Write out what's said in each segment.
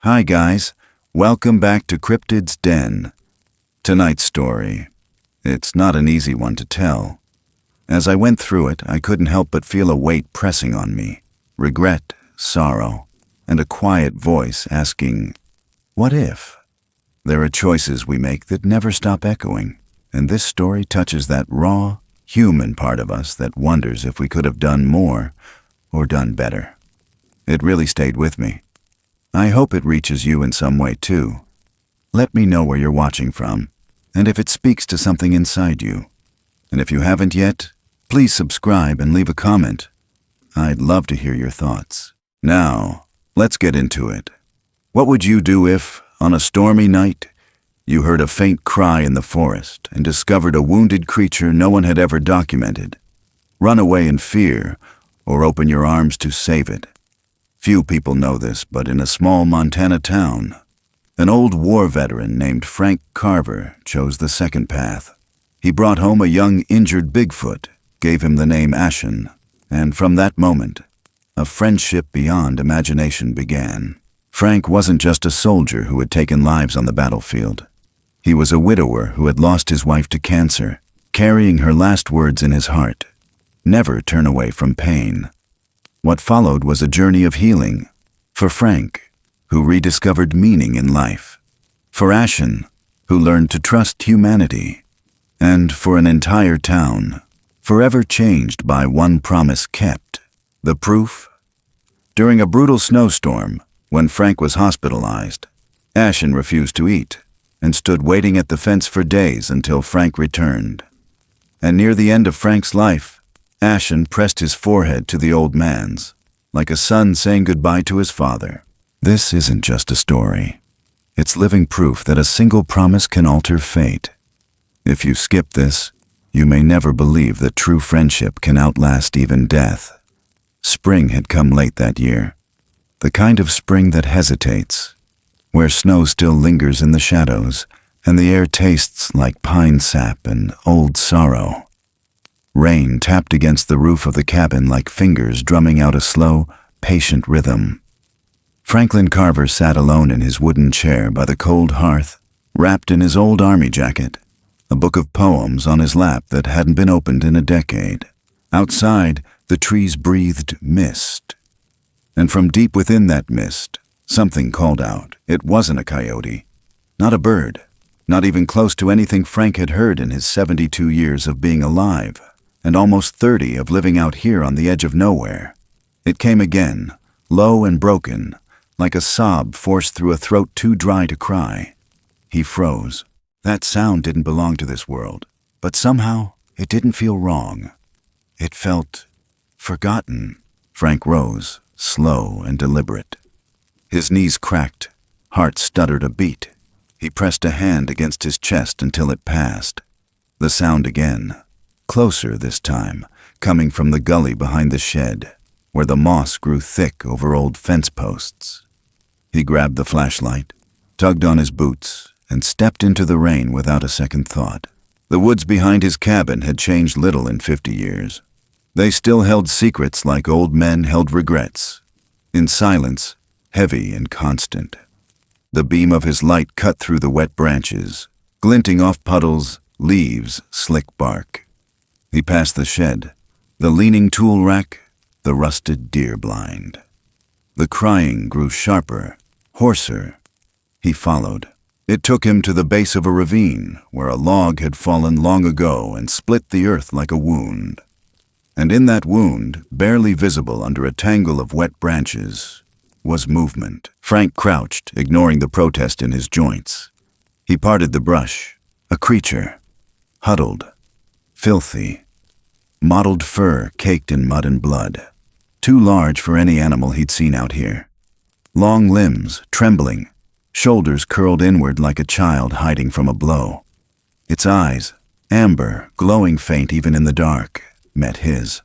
Hi guys, welcome back to CRYPTID'S Den. Tonight's story. It's not an easy one to tell. As I went through it, I couldn't help but feel a weight pressing on me. Regret, sorrow, and a quiet voice asking, what if? There are choices we make that never stop echoing, and this story touches that raw, human part of us that wonders if we could have done more or done better. It really stayed with me. I hope it reaches you in some way too. Let me know where you're watching from, and if it speaks to something inside you. And if you haven't yet, please subscribe and leave a comment. I'd love to hear your thoughts. Now, let's get into it. What would you do if, on a stormy night, you heard a faint cry in the forest and discovered a wounded creature no one had ever documented? Run away in fear, or open your arms to save it. Few people know this, but in a small Montana town, an old war veteran named Frank Carver chose the second path. He brought home a young injured Bigfoot, gave him the name Ashen, and from that moment, a friendship beyond imagination began. Frank wasn't just a soldier who had taken lives on the battlefield. He was a widower who had lost his wife to cancer, carrying her last words in his heart: never turn away from pain. What followed was a journey of healing, for Frank, who rediscovered meaning in life, for Ashen, who learned to trust humanity, and for an entire town, forever changed by one promise kept. The proof? During a brutal snowstorm, when Frank was hospitalized, Ashen refused to eat and stood waiting at the fence for days until Frank returned. And near the end of Frank's life, Ashen pressed his forehead to the old man's, like a son saying goodbye to his father. This isn't just a story. It's living proof that a single promise can alter fate. If you skip this, you may never believe that true friendship can outlast even death. Spring had come late that year, the kind of spring that hesitates, where snow still lingers in the shadows and the air tastes like pine sap and old sorrow. Rain tapped against the roof of the cabin like fingers drumming out a slow, patient rhythm. Franklin Carver sat alone in his wooden chair by the cold hearth, wrapped in his old army jacket, a book of poems on his lap that hadn't been opened in a decade. Outside, the trees breathed mist. And from deep within that mist, something called out. It wasn't a coyote, not a bird, not even close to anything Frank had heard in his 72 years of being alive, and almost 30 of living out here on the edge of nowhere. It came again, low and broken, like a sob forced through a throat too dry to cry. He froze. That sound didn't belong to this world, but somehow it didn't feel wrong. It felt forgotten. Frank rose, slow and deliberate. His knees cracked, heart stuttered a beat. He pressed a hand against his chest until it passed. The sound again. Closer this time, coming from the gully behind the shed, where the moss grew thick over old fence posts. He grabbed the flashlight, tugged on his boots, and stepped into the rain without a second thought. The woods behind his cabin had changed little in 50 years. They still held secrets like old men held regrets, in silence, heavy and constant. The beam of his light cut through the wet branches, glinting off puddles, leaves, slick bark. He passed the shed, the leaning tool rack, the rusted deer blind. The crying grew sharper, hoarser. He followed. It took him to the base of a ravine where a log had fallen long ago and split the earth like a wound. And in that wound, barely visible under a tangle of wet branches, was movement. Frank crouched, ignoring the protest in his joints. He parted the brush. A creature, huddled, filthy, mottled fur caked in mud and blood, too large for any animal he'd seen out here. Long limbs, trembling, shoulders curled inward like a child hiding from a blow. Its eyes, amber, glowing faint even in the dark, met his.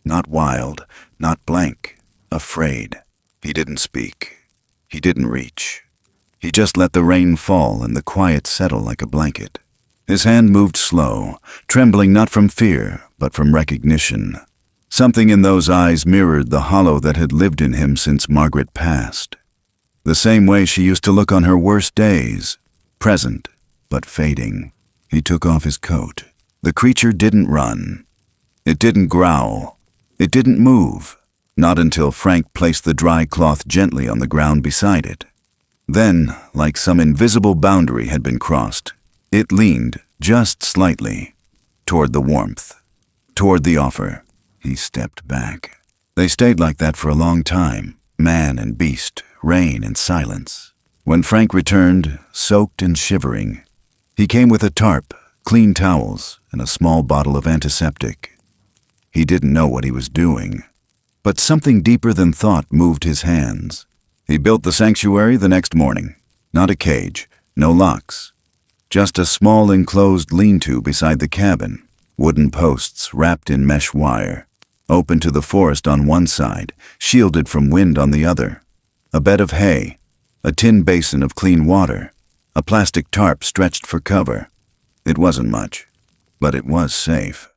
Not wild, not blank, afraid. He didn't speak. He didn't reach. He just let the rain fall and the quiet settle like a blanket. His hand moved slow, trembling not from fear, but from recognition. Something in those eyes mirrored the hollow that had lived in him since Margaret passed. The same way she used to look on her worst days, present but fading. He took off his coat. The creature didn't run. It didn't growl. It didn't move, not until Frank placed the dry cloth gently on the ground beside it. Then, like some invisible boundary had been crossed, it leaned, just slightly, toward the warmth, toward the offer. He stepped back. They stayed like that for a long time, man and beast, rain and silence. When Frank returned, soaked and shivering, he came with a tarp, clean towels, and a small bottle of antiseptic. He didn't know what he was doing, but something deeper than thought moved his hands. He built the sanctuary the next morning. Not a cage, no locks. Just a small enclosed lean-to beside the cabin, wooden posts wrapped in mesh wire, open to the forest on one side, shielded from wind on the other. A bed of hay, a tin basin of clean water, a plastic tarp stretched for cover. It wasn't much, but it was safe.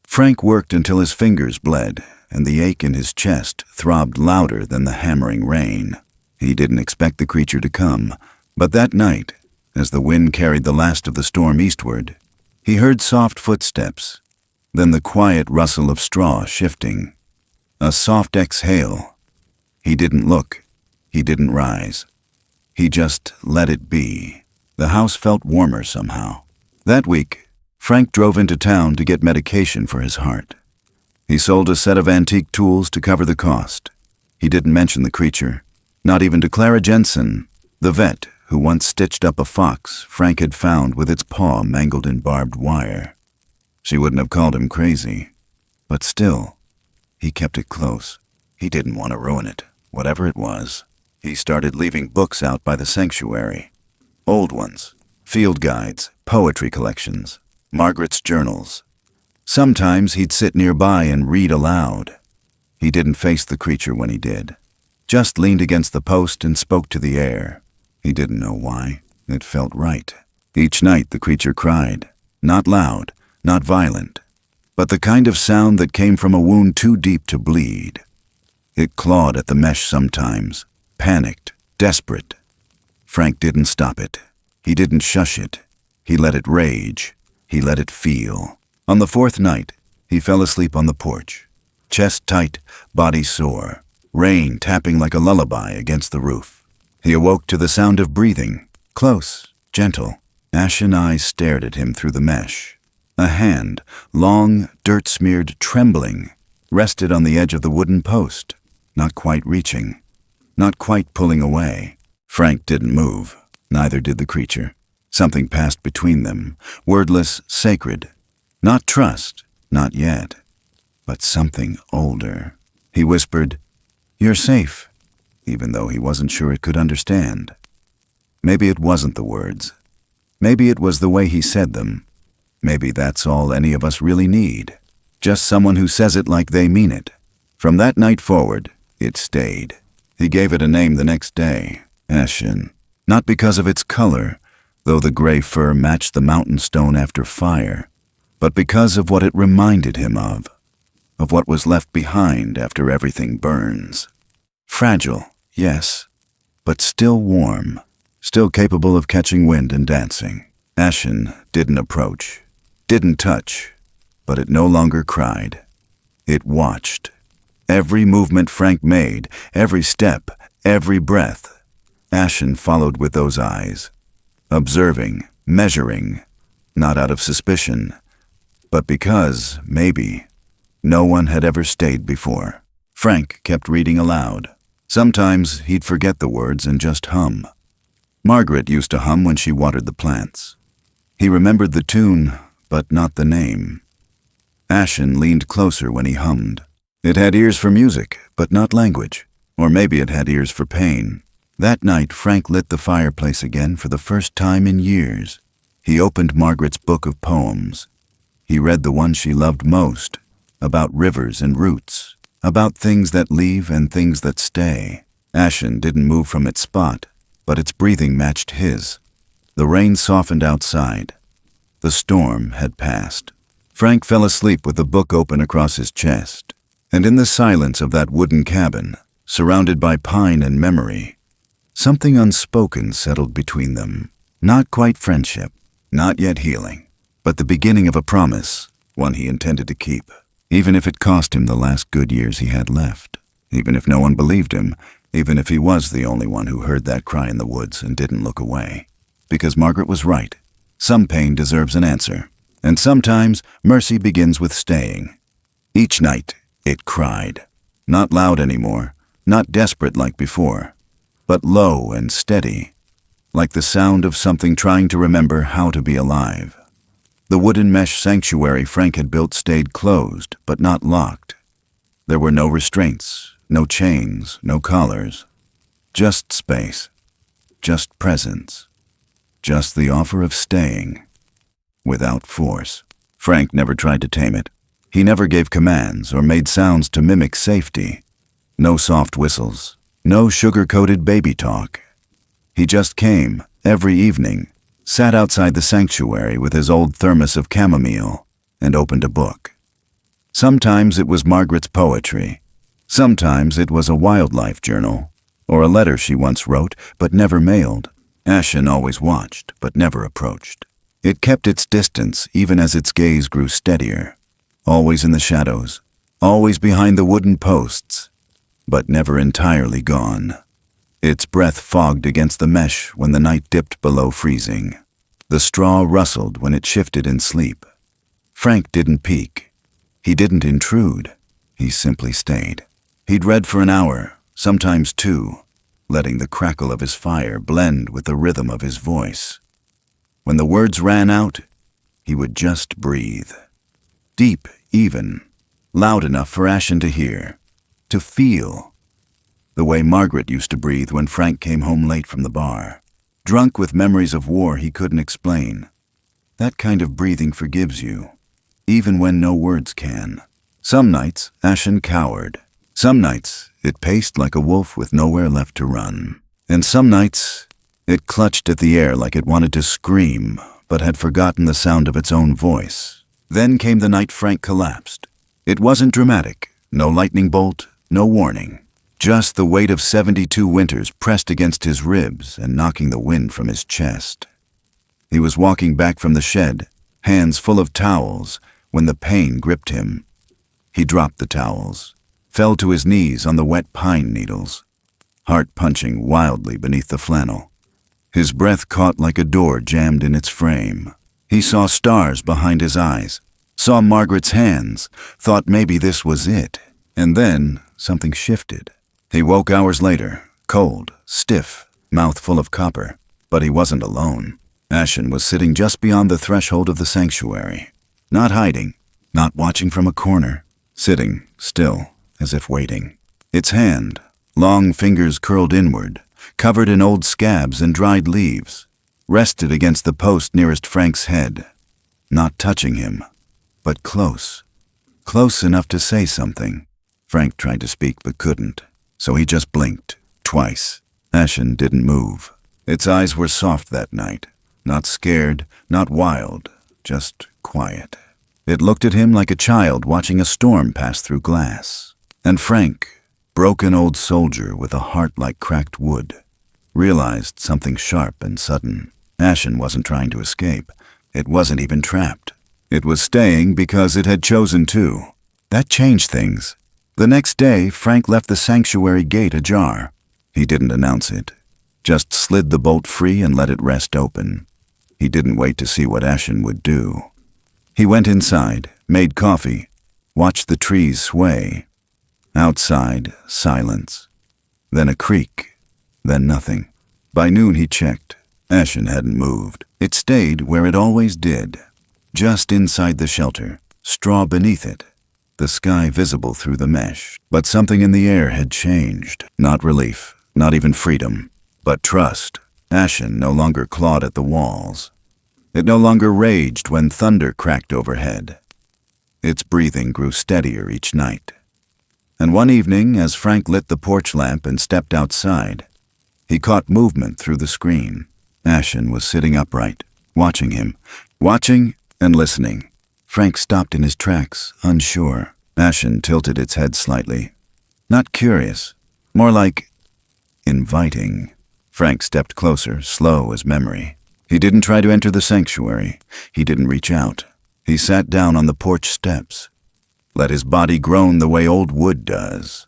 Frank worked until his fingers bled, and the ache in his chest throbbed louder than the hammering rain. He didn't expect the creature to come, but that night, as the wind carried the last of the storm eastward, he heard soft footsteps, then the quiet rustle of straw shifting. A soft exhale. He didn't look. He didn't rise. He just let it be. The house felt warmer somehow. That week, Frank drove into town to get medication for his heart. He sold a set of antique tools to cover the cost. He didn't mention the creature, not even to Clara Jensen, the vet who once stitched up a fox Frank had found with its paw mangled in barbed wire. She wouldn't have called him crazy, but still, he kept it close. He didn't want to ruin it, whatever it was. He started leaving books out by the sanctuary. Old ones, field guides, poetry collections, Margaret's journals. Sometimes he'd sit nearby and read aloud. He didn't face the creature when he did, just leaned against the post and spoke to the air. He didn't know why. It felt right. Each night the creature cried, not loud, not violent, but the kind of sound that came from a wound too deep to bleed. It clawed at the mesh sometimes, panicked, desperate. Frank didn't stop it. He didn't shush it. He let it rage. He let it feel. On the fourth night, he fell asleep on the porch, chest tight, body sore, rain tapping like a lullaby against the roof. He awoke to the sound of breathing, close, gentle. Ashen eyes stared at him through the mesh. A hand, long, dirt-smeared, trembling, rested on the edge of the wooden post, not quite reaching, not quite pulling away. Frank didn't move, neither did the creature. Something passed between them, wordless, sacred. Not trust, not yet, but something older. He whispered, "You're safe," even though he wasn't sure it could understand. Maybe it wasn't the words. Maybe it was the way he said them. Maybe that's all any of us really need. Just someone who says it like they mean it. From that night forward, it stayed. He gave it a name the next day, Ashen. Not because of its color, though the gray fur matched the mountain stone after fire, but because of what it reminded him of what was left behind after everything burns. Fragile, yes, but still warm, still capable of catching wind and dancing. Ashen didn't approach, didn't touch, but it no longer cried. It watched. Every movement Frank made, every step, every breath, Ashen followed with those eyes, observing, measuring, not out of suspicion, but because, maybe, no one had ever stayed before. Frank kept reading aloud. Sometimes he'd forget the words and just hum. Margaret used to hum when she watered the plants. He remembered the tune, but not the name. Ashen leaned closer when he hummed. It had ears for music, but not language. Or maybe it had ears for pain. That night, Frank lit the fireplace again for the first time in years. He opened Margaret's book of poems. He read the one she loved most, about rivers and roots, about things that leave and things that stay. Ashen didn't move from its spot, but its breathing matched his. The rain softened outside. The storm had passed. Frank fell asleep with the book open across his chest, and in the silence of that wooden cabin, surrounded by pine and memory, Something unspoken settled between them. Not quite friendship, not yet healing, but the beginning of a promise, one he intended to keep, even if it cost him the last good years he had left, even if no one believed him, even if he was the only one who heard that cry in the woods and didn't look away. Because Margaret was right. Some pain deserves an answer, and sometimes mercy begins with staying. Each night, it cried. Not loud anymore, not desperate like before, but low and steady, like the sound of something trying to remember how to be alive. The wooden mesh sanctuary Frank had built stayed closed, but not locked. There were no restraints, no chains, no collars. Just space. Just presence. Just the offer of staying. Without force. Frank never tried to tame it. He never gave commands or made sounds to mimic safety. No soft whistles. No sugar-coated baby talk. He just came, every evening, sat outside the sanctuary with his old thermos of chamomile, and opened a book. Sometimes it was Margaret's poetry. Sometimes it was a wildlife journal, or a letter she once wrote but never mailed. Ashen always watched but never approached. It kept its distance even as its gaze grew steadier, always in the shadows, always behind the wooden posts, but never entirely gone. Its breath fogged against the mesh when the night dipped below freezing. The straw rustled when it shifted in sleep. Frank didn't peek. He didn't intrude. He simply stayed. He'd read for an hour, sometimes two, letting the crackle of his fire blend with the rhythm of his voice. When the words ran out, he would just breathe. Deep, even, loud enough for Ashen to hear, to feel. The way Margaret used to breathe when Frank came home late from the bar, drunk with memories of war he couldn't explain. That kind of breathing forgives you, even when no words can. Some nights, Ashen cowered. Some nights, it paced like a wolf with nowhere left to run. And some nights, it clutched at the air like it wanted to scream, but had forgotten the sound of its own voice. Then came the night Frank collapsed. It wasn't dramatic, no lightning bolt, no warning. Just the weight of 72 winters pressed against his ribs and knocking the wind from his chest. He was walking back from the shed, hands full of towels, when the pain gripped him. He dropped the towels, fell to his knees on the wet pine needles, heart punching wildly beneath the flannel. His breath caught like a door jammed in its frame. He saw stars behind his eyes, saw Margaret's hands, thought maybe this was it. And then something shifted. He woke hours later, cold, stiff, mouth full of copper. But he wasn't alone. Ashen was sitting just beyond the threshold of the sanctuary. Not hiding, not watching from a corner. Sitting, still, as if waiting. Its hand, long fingers curled inward, covered in old scabs and dried leaves, rested against the post nearest Frank's head. Not touching him, but close. Close enough to say something. Frank tried to speak but couldn't. So he just blinked, twice. Ashen didn't move. Its eyes were soft that night. Not scared, not wild, just quiet. It looked at him like a child watching a storm pass through glass. And Frank, broken old soldier with a heart like cracked wood, realized something sharp and sudden. Ashen wasn't trying to escape. It wasn't even trapped. It was staying because it had chosen to. That changed things. The next day, Frank left the sanctuary gate ajar. He didn't announce it, just slid the bolt free and let it rest open. He didn't wait to see what Ashen would do. He went inside, made coffee, watched the trees sway. Outside, silence. Then a creak, then nothing. By noon he checked. Ashen hadn't moved. It stayed where it always did, just inside the shelter, straw beneath it. The sky visible through the mesh. But something in the air had changed. Not relief, not even freedom, but trust. Ashen no longer clawed at the walls. It no longer raged when thunder cracked overhead. Its breathing grew steadier each night. And one evening, as Frank lit the porch lamp and stepped outside, he caught movement through the screen. Ashen was sitting upright, watching him, watching and listening. Frank stopped in his tracks, unsure. Ashen tilted its head slightly. Not curious, more like inviting. Frank stepped closer, slow as memory. He didn't try to enter the sanctuary. He didn't reach out. He sat down on the porch steps. Let his body groan the way old wood does.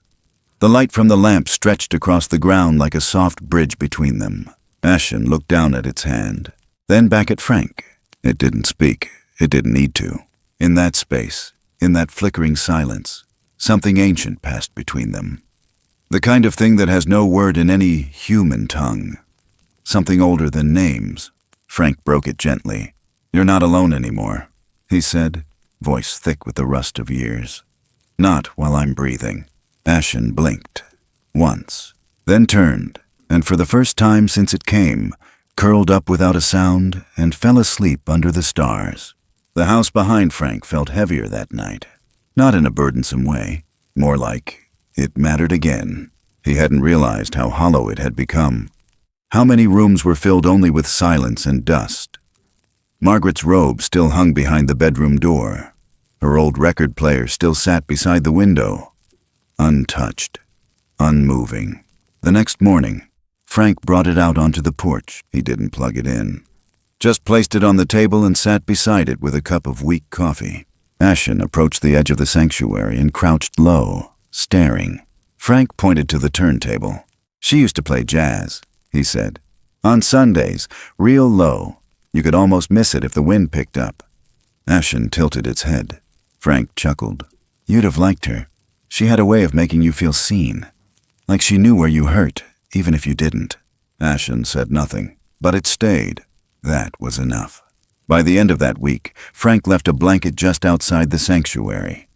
The light from the lamp stretched across the ground like a soft bridge between them. Ashen looked down at its hand, then back at Frank. It didn't speak. It didn't need to. In that space, in that flickering silence, something ancient passed between them. The kind of thing that has no word in any human tongue. Something older than names. Frank broke it gently. "You're not alone anymore," he said, voice thick with the rust of years. "Not while I'm breathing." Ashen blinked. Once. Then turned, and for the first time since it came, curled up without a sound and fell asleep under the stars. The house behind Frank felt heavier that night. Not in a burdensome way. More like it mattered again. He hadn't realized how hollow it had become. How many rooms were filled only with silence and dust. Margaret's robe still hung behind the bedroom door. Her old record player still sat beside the window. Untouched. Unmoving. The next morning, Frank brought it out onto the porch. He didn't plug it in. Just placed it on the table and sat beside it with a cup of weak coffee. Ashen approached the edge of the sanctuary and crouched low, staring. Frank pointed to the turntable. "She used to play jazz," he said. "On Sundays, real low. You could almost miss it if the wind picked up." Ashen tilted its head. Frank chuckled. "You'd have liked her. She had a way of making you feel seen. Like she knew where you hurt, even if you didn't." Ashen said nothing, but it stayed. That was enough. By the end of that week, Frank left a blanket just outside the sanctuary.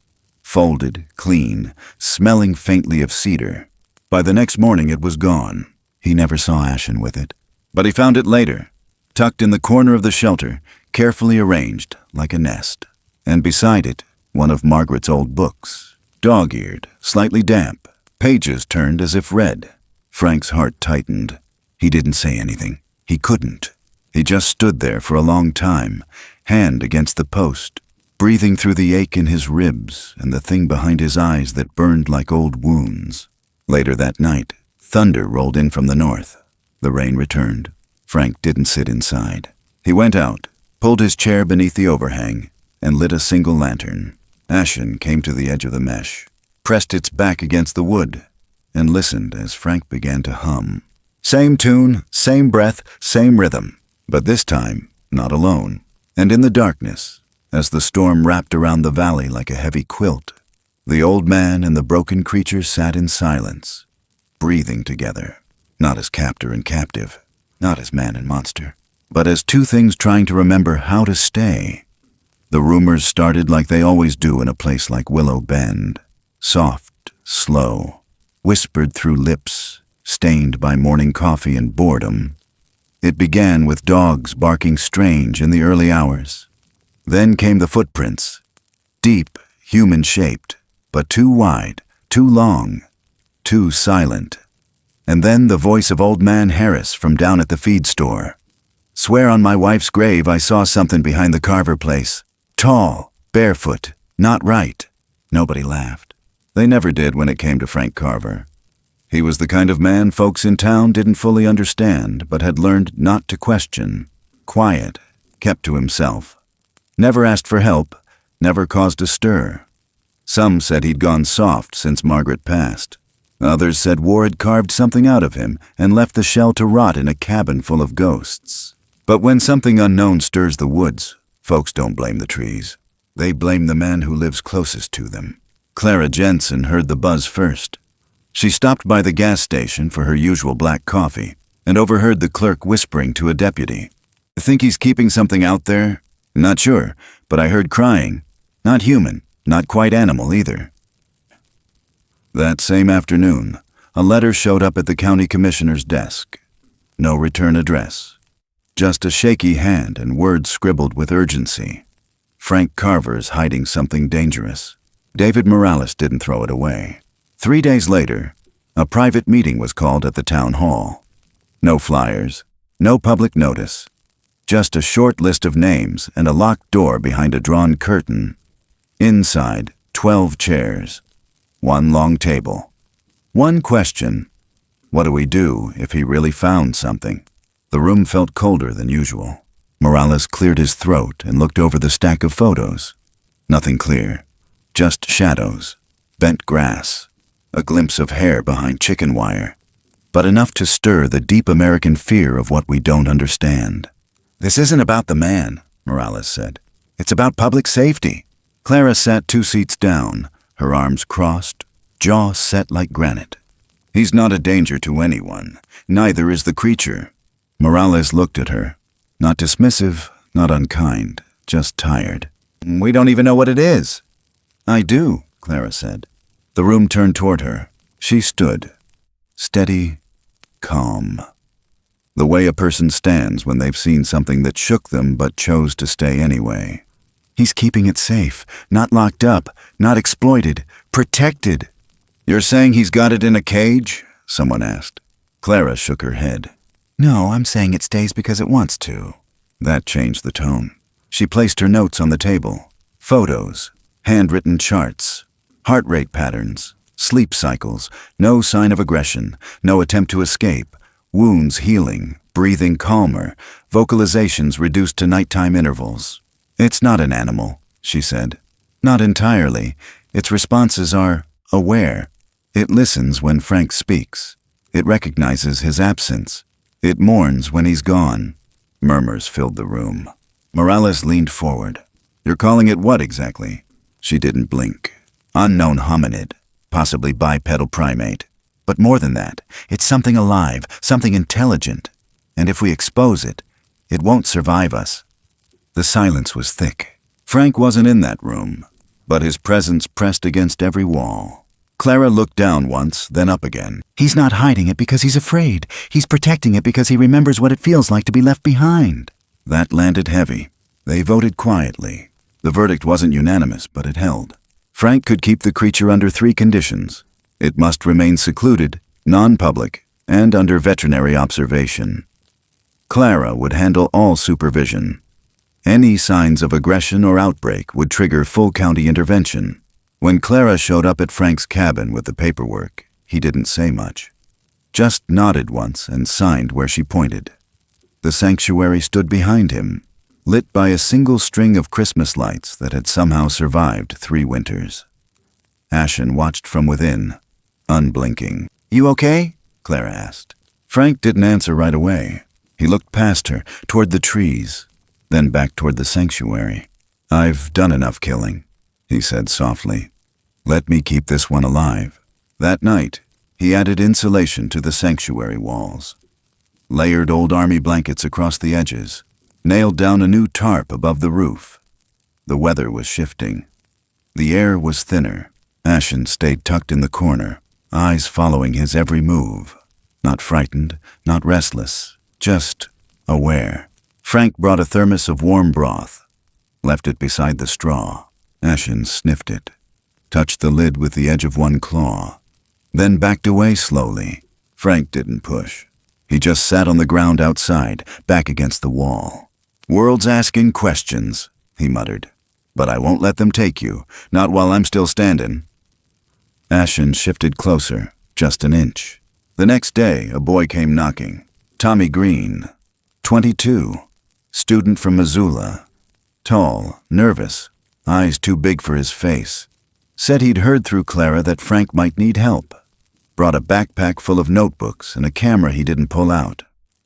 Folded, clean, smelling faintly of cedar. By the next morning it was gone. He never saw Ashen with it. But he found it later, tucked in the corner of the shelter, carefully arranged like a nest. And beside it, one of Margaret's old books. Dog-eared, slightly damp, pages turned as if read. Frank's heart tightened. He didn't say anything. He couldn't. He just stood there for a long time, hand against the post, breathing through the ache in his ribs and the thing behind his eyes that burned like old wounds. Later that night, thunder rolled in from the north. The rain returned. Frank didn't sit inside. He went out, pulled his chair beneath the overhang, and lit a single lantern. Ashen came to the edge of the mesh, pressed its back against the wood, and listened as Frank began to hum. Same tune, same breath, same rhythm, but this time not alone. And in the darkness, as the storm wrapped around the valley like a heavy quilt, the old man and the broken creature sat in silence, breathing together, not as captor and captive, not as man and monster, but as two things trying to remember how to stay. The rumors started like they always do in a place like Willow Bend, soft, slow, whispered through lips, stained by morning coffee and boredom. It began with dogs barking strange in the early hours. Then came the footprints, deep, human-shaped, but too wide, too long, too silent. And then the voice of Old Man Harris from down at the feed store. "Swear on my wife's grave I saw something behind the Carver place. Tall, barefoot, not right." Nobody laughed. They never did when it came to Frank Carver. He was the kind of man folks in town didn't fully understand, but had learned not to question. Quiet, kept to himself. Never asked for help, never caused a stir. Some said he'd gone soft since Margaret passed. Others said war had carved something out of him and left the shell to rot in a cabin full of ghosts. But when something unknown stirs the woods, folks don't blame the trees. They blame the man who lives closest to them. Clara Jensen heard the buzz first. She stopped by the gas station for her usual black coffee and overheard the clerk whispering to a deputy. "Think he's keeping something out there?" "Not sure, but I heard crying. Not human, not quite animal either." That same afternoon, a letter showed up at the county commissioner's desk. No return address. Just a shaky hand and words scribbled with urgency. Frank Carver's hiding something dangerous. David Morales didn't throw it away. 3 days later, a private meeting was called at the town hall. No flyers, no public notice. Just a short list of names and a locked door behind a drawn curtain. Inside, 12 chairs. One long table. One question. What do we do if he really found something? The room felt colder than usual. Morales cleared his throat and looked over the stack of photos. Nothing clear. Just shadows, bent grass, a glimpse of hair behind chicken wire. But enough to stir the deep American fear of what we don't understand. "This isn't about the man," Morales said. "It's about public safety." Clara sat 2 seats down, her arms crossed, jaw set like granite. "He's not a danger to anyone. Neither is the creature." Morales looked at her. Not dismissive, not unkind, just tired. "We don't even know what it is." "I do," Clara said. The room turned toward her. She stood, steady, calm. The way a person stands when they've seen something that shook them but chose to stay anyway. "He's keeping it safe, not locked up, not exploited, protected." "You're saying he's got it in a cage?" someone asked. Clara shook her head. "No, I'm saying it stays because it wants to." That changed the tone. She placed her notes on the table. Photos, handwritten charts, heart rate patterns, sleep cycles, no sign of aggression, no attempt to escape, wounds healing, breathing calmer, vocalizations reduced to nighttime intervals. "It's not an animal," she said. "Not entirely. Its responses are aware. It listens when Frank speaks. It recognizes his absence. It mourns when he's gone." Murmurs filled the room. Morales leaned forward. "You're calling it what exactly?" She didn't blink. "Unknown hominid, possibly bipedal primate. But more than that, it's something alive, something intelligent. And if we expose it, it won't survive us." The silence was thick. Frank wasn't in that room, but his presence pressed against every wall. Clara looked down once, then up again. "He's not hiding it because he's afraid. He's protecting it because he remembers what it feels like to be left behind." That landed heavy. They voted quietly. The verdict wasn't unanimous, but it held. Frank could keep the creature under 3 conditions. It must remain secluded, non-public, and under veterinary observation. Clara would handle all supervision. Any signs of aggression or outbreak would trigger full county intervention. When Clara showed up at Frank's cabin with the paperwork, he didn't say much. Just nodded once and signed where she pointed. The sanctuary stood behind him, lit by a single string of Christmas lights that had somehow survived 3 winters. Ashen watched from within, unblinking. "You okay?" Clara asked. Frank didn't answer right away. He looked past her, toward the trees, then back toward the sanctuary. "I've done enough killing," he said softly. "Let me keep this one alive." That night, he added insulation to the sanctuary walls, layered old army blankets across the edges, nailed down a new tarp above the roof. The weather was shifting. The air was thinner. Ashen stayed tucked in the corner, eyes following his every move. Not frightened, not restless, just aware. Frank brought a thermos of warm broth, left it beside the straw. Ashen sniffed it, touched the lid with the edge of one claw, then backed away slowly. Frank didn't push. He just sat on the ground outside, back against the wall. "World's asking questions," he muttered. "But I won't let them take you, not while I'm still standing." Ashen shifted closer, just an inch. The next day, a boy came knocking. Tommy Green, 22, student from Missoula. Tall, nervous, eyes too big for his face. Said he'd heard through Clara that Frank might need help. Brought a backpack full of notebooks and a camera he didn't pull out.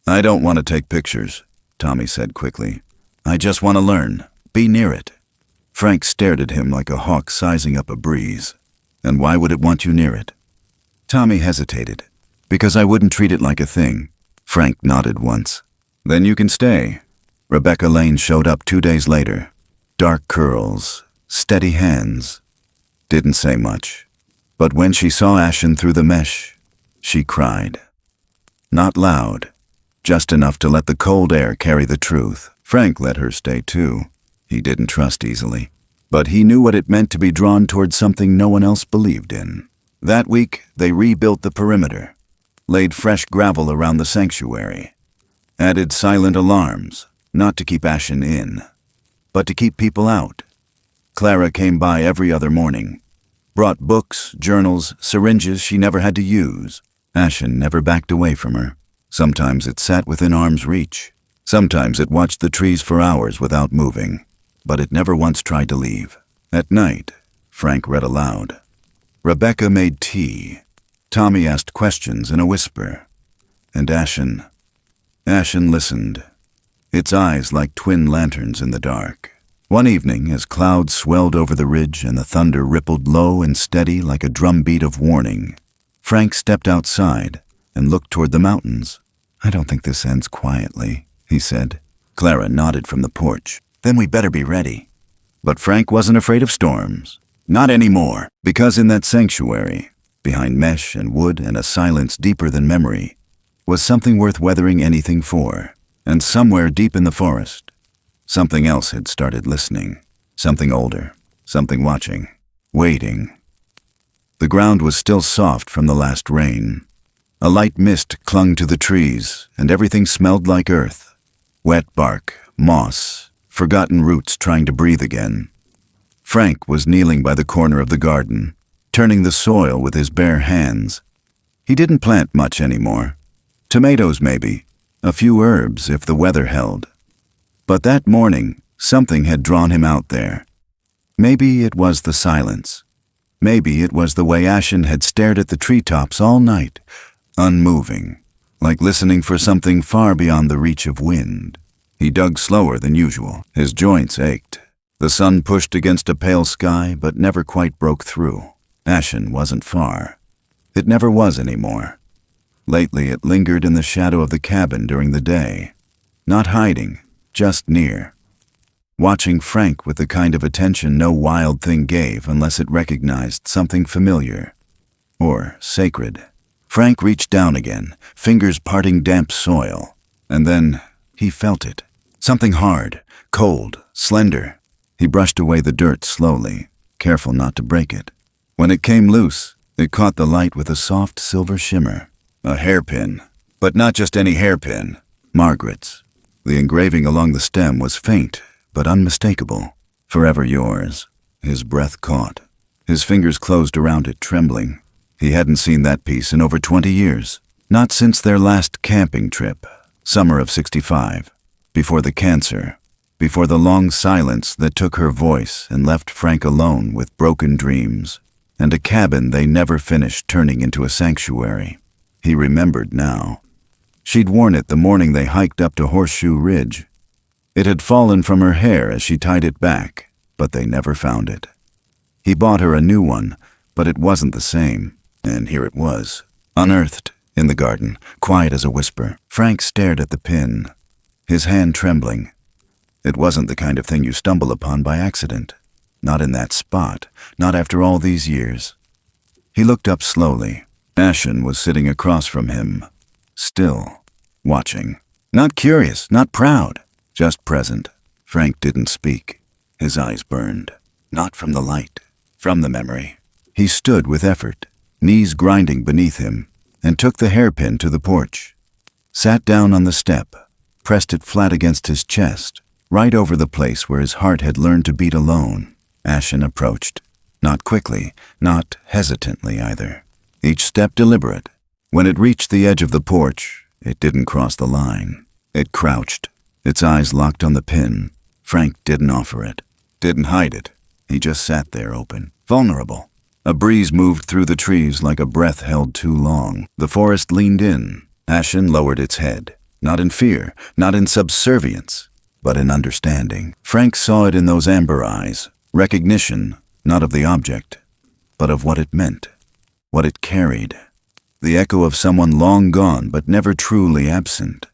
"I don't want to take pictures," Tommy said quickly. "I just want to learn, be near it." Frank stared at him like a hawk sizing up a breeze. "And why would it want you near it?" Tommy hesitated. "Because I wouldn't treat it like a thing." Frank nodded once. "Then you can stay." Rebecca Lane showed up 2 days later. Dark curls, steady hands. Didn't say much. But when she saw Ashen through the mesh, she cried. Not loud, just enough to let the cold air carry the truth. Frank let her stay too. He didn't trust easily. But he knew what it meant to be drawn toward something no one else believed in. That week, they rebuilt the perimeter, laid fresh gravel around the sanctuary, added silent alarms, not to keep Ashen in, but to keep people out. Clara came by every other morning, brought books, journals, syringes she never had to use. Ashen never backed away from her. Sometimes it sat within arm's reach. Sometimes it watched the trees for hours without moving, but it never once tried to leave. At night, Frank read aloud. Rebecca made tea. Tommy asked questions in a whisper. And Ashen listened, its eyes like twin lanterns in the dark. One evening, as clouds swelled over the ridge and the thunder rippled low and steady like a drumbeat of warning, Frank stepped outside and looked toward the mountains. "I don't think this ends quietly," he said. Clara nodded from the porch. "Then we better be ready." But Frank wasn't afraid of storms. Not anymore, because in that sanctuary, behind mesh and wood and a silence deeper than memory, was something worth weathering anything for. And somewhere deep in the forest, something else had started listening. Something older, something watching, waiting. The ground was still soft from the last rain. A light mist clung to the trees, and everything smelled like earth. Wet bark, moss, forgotten roots trying to breathe again. Frank was kneeling by the corner of the garden, turning the soil with his bare hands. He didn't plant much anymore. Tomatoes maybe, a few herbs if the weather held. But that morning, something had drawn him out there. Maybe it was the silence. Maybe it was the way Ashen had stared at the treetops all night, unmoving, like listening for something far beyond the reach of wind. He dug slower than usual. His joints ached. The sun pushed against a pale sky but never quite broke through. Ashen wasn't far. It never was anymore. Lately it lingered in the shadow of the cabin during the day, not hiding, just near, watching Frank with the kind of attention no wild thing gave unless it recognized something familiar or sacred. Frank reached down again, fingers parting damp soil, and then he felt it. Something hard, cold, slender. He brushed away the dirt slowly, careful not to break it. When it came loose, it caught the light with a soft silver shimmer. A hairpin, but not just any hairpin. Margaret's. The engraving along the stem was faint, but unmistakable. "Forever yours." His breath caught. His fingers closed around it, trembling. He hadn't seen that piece in over 20 years. Not since their last camping trip, summer of '65. Before the cancer. Before the long silence that took her voice and left Frank alone with broken dreams. And a cabin they never finished turning into a sanctuary. He remembered now. She'd worn it the morning they hiked up to Horseshoe Ridge. It had fallen from her hair as she tied it back, but they never found it. He bought her a new one, but it wasn't the same. And here it was, unearthed, in the garden, quiet as a whisper. Frank stared at the pin, his hand trembling. It wasn't the kind of thing you stumble upon by accident. Not in that spot, not after all these years. He looked up slowly. Ashen was sitting across from him, still, watching. Not curious, not proud, just present. Frank didn't speak. His eyes burned. Not from the light, from the memory. He stood with effort, knees grinding beneath him, and took the hairpin to the porch. Sat down on the step, pressed it flat against his chest, right over the place where his heart had learned to beat alone. Ashen approached. Not quickly, not hesitantly either. Each step deliberate. When it reached the edge of the porch, it didn't cross the line. It crouched, its eyes locked on the pin. Frank didn't offer it, didn't hide it. He just sat there open, vulnerable. A breeze moved through the trees like a breath held too long. The forest leaned in. Ashen lowered its head, not in fear, not in subservience, but in understanding. Frank saw it in those amber eyes, recognition, not of the object, but of what it meant. What it carried. The echo of someone long gone but never truly absent.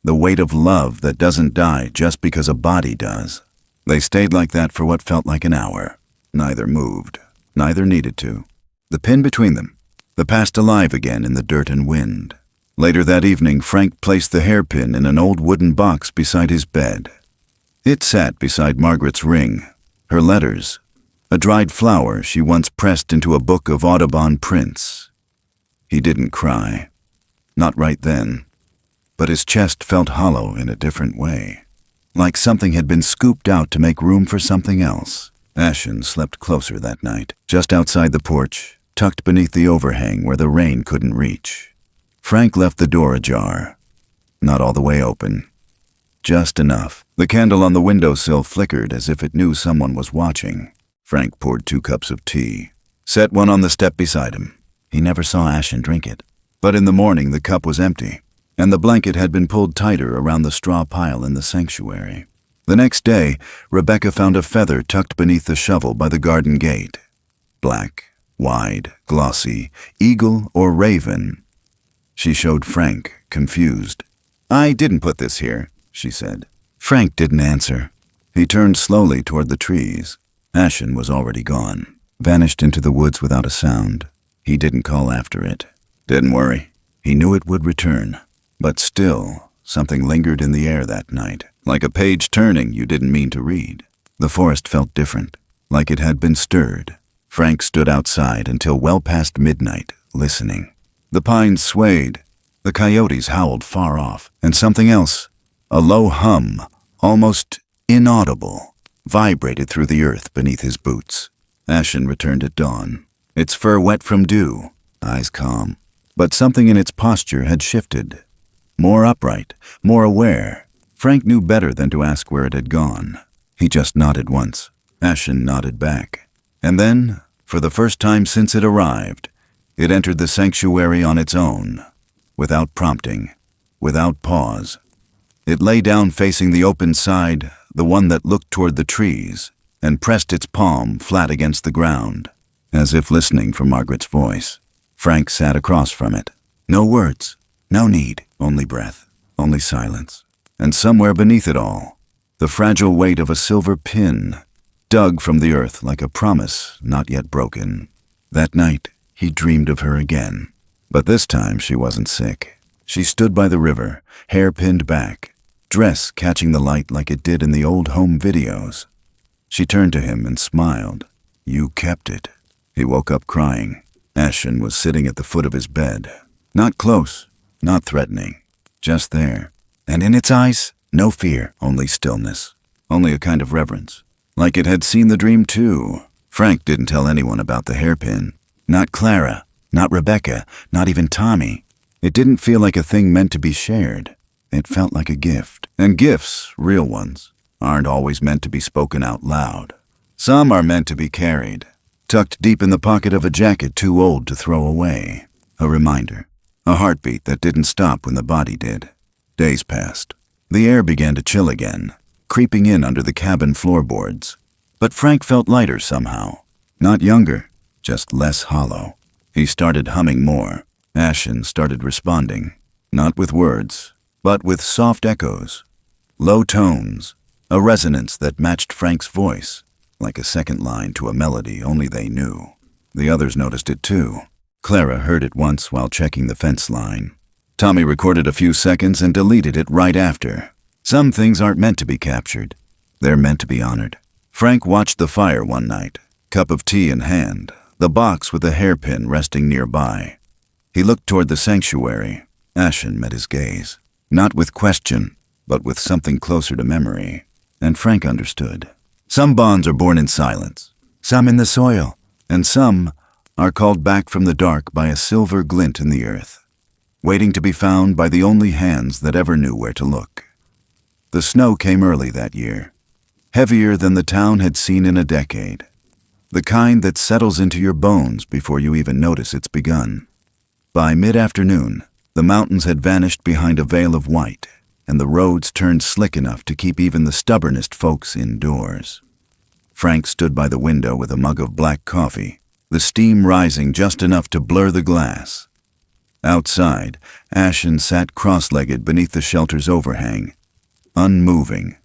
The weight of love that doesn't die just because a body does. They stayed like that for what felt like an hour. Neither moved. Neither needed to. The pin between them. The past alive again in the dirt and wind. Later that evening, Frank placed the hairpin in an old wooden box beside his bed. It sat beside Margaret's ring, her letters, a dried flower she once pressed into a book of Audubon prints. He didn't cry. Not right then. But his chest felt hollow in a different way. Like something had been scooped out to make room for something else. Ashen slept closer that night, just outside the porch, tucked beneath the overhang where the rain couldn't reach. Frank left the door ajar. Not all the way open. Just enough. The candle on the windowsill flickered as if it knew someone was watching. Frank poured 2 cups of tea, set one on the step beside him. He never saw Ashen drink it. But in the morning the cup was empty, and the blanket had been pulled tighter around the straw pile in the sanctuary. The next day, Rebecca found a feather tucked beneath the shovel by the garden gate. Black, wide, glossy, eagle or raven. She showed Frank, confused. "I didn't put this here," she said. Frank didn't answer. He turned slowly toward the trees. Ashen was already gone, vanished into the woods without a sound. He didn't call after it. Didn't worry. He knew it would return. But still, something lingered in the air that night, like a page turning you didn't mean to read. The forest felt different, like it had been stirred. Frank stood outside until well past midnight, listening. The pines swayed. The coyotes howled far off, and something else, a low hum, almost inaudible, vibrated through the earth beneath his boots. Ashen returned at dawn, its fur wet from dew, eyes calm. But something in its posture had shifted. More upright, more aware. Frank knew better than to ask where it had gone. He just nodded once. Ashen nodded back. And then, for the first time since it arrived, it entered the sanctuary on its own, without prompting, without pause. It lay down facing the open side, the one that looked toward the trees, and pressed its palm flat against the ground, as if listening for Margaret's voice. Frank sat across from it. No words, no need, only breath, only silence. And somewhere beneath it all, the fragile weight of a silver pin, dug from the earth like a promise not yet broken. That night, he dreamed of her again. But this time she wasn't sick. She stood by the river, hair pinned back, dress catching the light like it did in the old home videos. She turned to him and smiled. "You kept it." He woke up crying. Ashen was sitting at the foot of his bed. Not close, not threatening, just there. And in its eyes, no fear, only stillness, only a kind of reverence. Like it had seen the dream too. Frank didn't tell anyone about the hairpin. Not Clara, not Rebecca, not even Tommy. It didn't feel like a thing meant to be shared. It felt like a gift. And gifts, real ones, aren't always meant to be spoken out loud. Some are meant to be carried, tucked deep in the pocket of a jacket too old to throw away. A reminder, a heartbeat that didn't stop when the body did. Days passed. The air began to chill again, creeping in under the cabin floorboards. But Frank felt lighter somehow. Not younger, just less hollow. He started humming more. Ashen started responding, not with words, but with soft echoes, low tones, a resonance that matched Frank's voice, like a second line to a melody only they knew. The others noticed it too. Clara heard it once while checking the fence line. Tommy recorded a few seconds and deleted it right after. Some things aren't meant to be captured. They're meant to be honored. Frank watched the fire one night, cup of tea in hand, the box with the hairpin resting nearby. He looked toward the sanctuary. Ashen met his gaze, not with question, but with something closer to memory. And Frank understood. Some bonds are born in silence, some in the soil, and some are called back from the dark by a silver glint in the earth, waiting to be found by the only hands that ever knew where to look. The snow came early that year, heavier than the town had seen in a decade, the kind that settles into your bones before you even notice it's begun. By mid-afternoon, the mountains had vanished behind a veil of white, and the roads turned slick enough to keep even the stubbornest folks indoors. Frank stood by the window with a mug of black coffee, the steam rising just enough to blur the glass. Outside, Ashen sat cross-legged beneath the shelter's overhang, unmoving,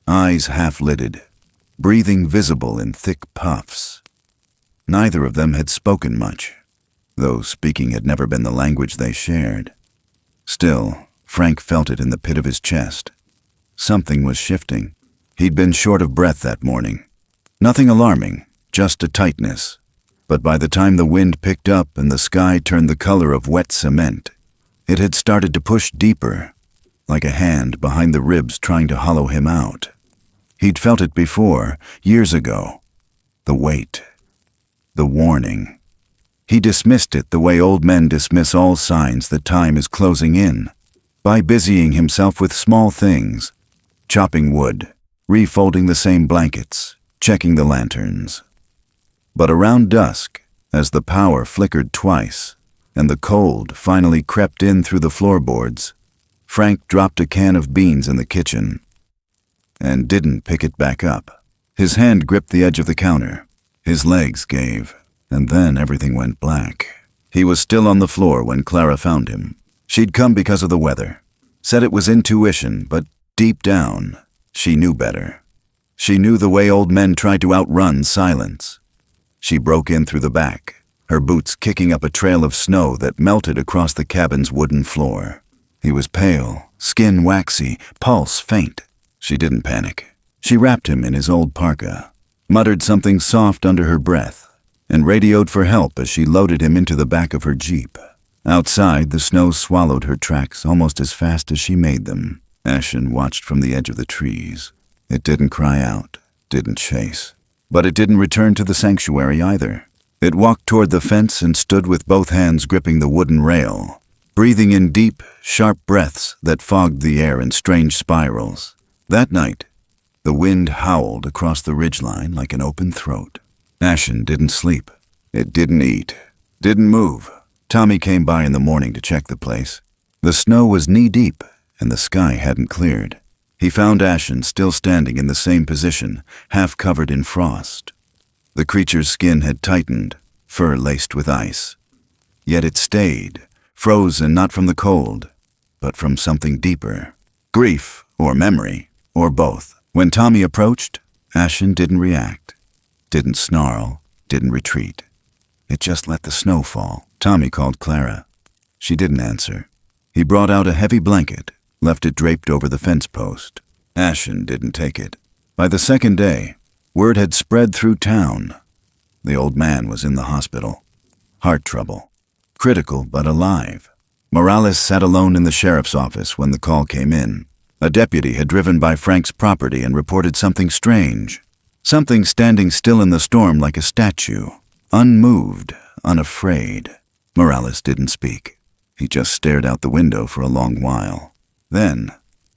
eyes half-lidded, breathing visible in thick puffs. Neither of them had spoken much, though speaking had never been the language they shared. Still, Frank felt it in the pit of his chest. Something was shifting. He'd been short of breath that morning. Nothing alarming, just a tightness. But by the time the wind picked up and the sky turned the color of wet cement, it had started to push deeper, like a hand behind the ribs trying to hollow him out. He'd felt it before, years ago. The weight. The warning. He dismissed it the way old men dismiss all signs that time is closing in, by busying himself with small things, chopping wood, refolding the same blankets, checking the lanterns. But around dusk, as the power flickered twice, and the cold finally crept in through the floorboards, Frank dropped a can of beans in the kitchen and didn't pick it back up. His hand gripped the edge of the counter. His legs gave, and then everything went black. He was still on the floor when Clara found him. She'd come because of the weather. Said it was intuition, but deep down, she knew better. She knew the way old men tried to outrun silence. She broke in through the back, her boots kicking up a trail of snow that melted across the cabin's wooden floor. He was pale, skin waxy, pulse faint. She didn't panic. She wrapped him in his old parka, muttered something soft under her breath, and radioed for help as she loaded him into the back of her Jeep. Outside, the snow swallowed her tracks almost as fast as she made them. Ashen watched from the edge of the trees. It didn't cry out, didn't chase. But it didn't return to the sanctuary either. It walked toward the fence and stood with both hands gripping the wooden rail, breathing in deep, sharp breaths that fogged the air in strange spirals. That night, the wind howled across the ridgeline like an open throat. Ashen didn't sleep. It didn't eat. Didn't move. Tommy came by in the morning to check the place. The snow was knee-deep, and the sky hadn't cleared. He found Ashen still standing in the same position, half covered in frost. The creature's skin had tightened, fur laced with ice. Yet it stayed, frozen not from the cold, but from something deeper. Grief, or memory, or both. When Tommy approached, Ashen didn't react, didn't snarl, didn't retreat. It just let the snow fall. Tommy called Clara. She didn't answer. He brought out a heavy blanket, left it draped over the fence post. Ashen didn't take it. By the second day, word had spread through town. The old man was in the hospital. Heart trouble. Critical but alive. Morales sat alone in the sheriff's office when the call came in. A deputy had driven by Frank's property and reported something strange. Something standing still in the storm like a statue. Unmoved, unafraid. Morales didn't speak. He just stared out the window for a long while. Then,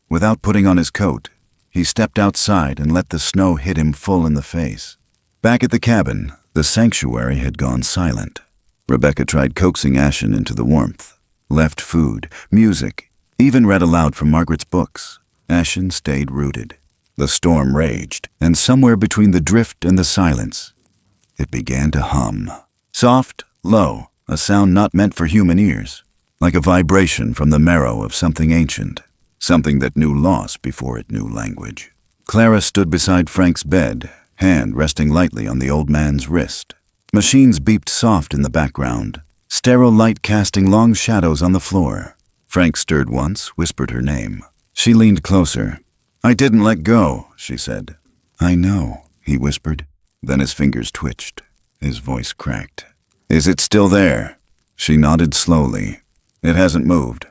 without putting on his coat, he stepped outside and let the snow hit him full in the face. Back at the cabin, the sanctuary had gone silent. Rebecca tried coaxing Ashen into the warmth. Left food, music, even read aloud from Margaret's books. Ashen stayed rooted. The storm raged, and somewhere between the drift and the silence, it began to hum. Soft, low, a sound not meant for human ears, like a vibration from the marrow of something ancient, something that knew loss before it knew language. Clara stood beside Frank's bed, hand resting lightly on the old man's wrist. Machines beeped soft in the background, sterile light casting long shadows on the floor. Frank stirred once, whispered her name. She leaned closer. "I didn't let go," she said. "I know," he whispered. Then his fingers twitched. His voice cracked. "Is it still there?" She nodded slowly. "It hasn't moved."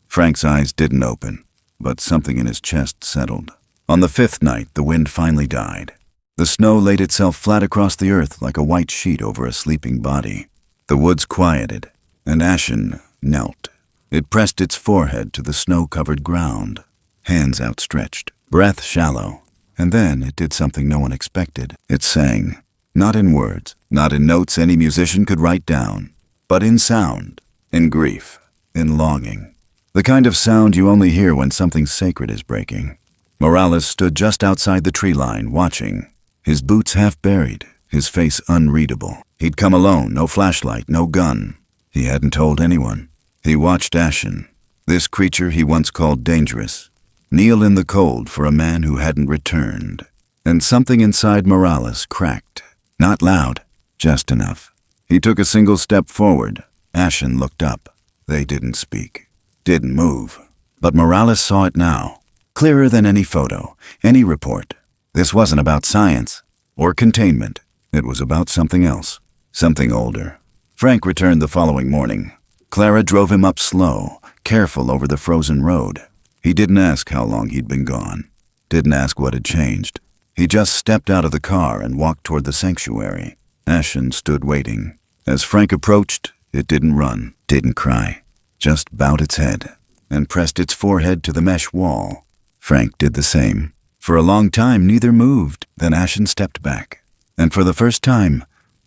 Frank's eyes didn't open, but something in his chest settled. On the fifth night, the wind finally died. The snow laid itself flat across the earth like a white sheet over a sleeping body. The woods quieted, and Ashen knelt. It pressed its forehead to the snow-covered ground, hands outstretched, breath shallow. And then it did something no one expected. It sang, not in words, not in notes any musician could write down, but in sound, in grief, in longing. The kind of sound you only hear when something sacred is breaking. Morales stood just outside the tree line, watching, his boots half buried, his face unreadable. He'd come alone, no flashlight, no gun. He hadn't told anyone. He watched Ashen, this creature he once called dangerous, kneel in the cold for a man who hadn't returned. And something inside Morales cracked. Not loud, just enough. He took a single step forward. Ashen looked up. They didn't speak, didn't move. But Morales saw it now, clearer than any photo, any report. This wasn't about science or containment. It was about something else, something older. Frank returned the following morning. Clara drove him up slow, careful over the frozen road. He didn't ask how long he'd been gone, didn't ask what had changed. He just stepped out of the car and walked toward the sanctuary. Ashen stood waiting. As Frank approached, it didn't run, didn't cry, just bowed its head and pressed its forehead to the mesh wall. Frank did the same. For a long time, neither moved. Then Ashen stepped back, and for the first time,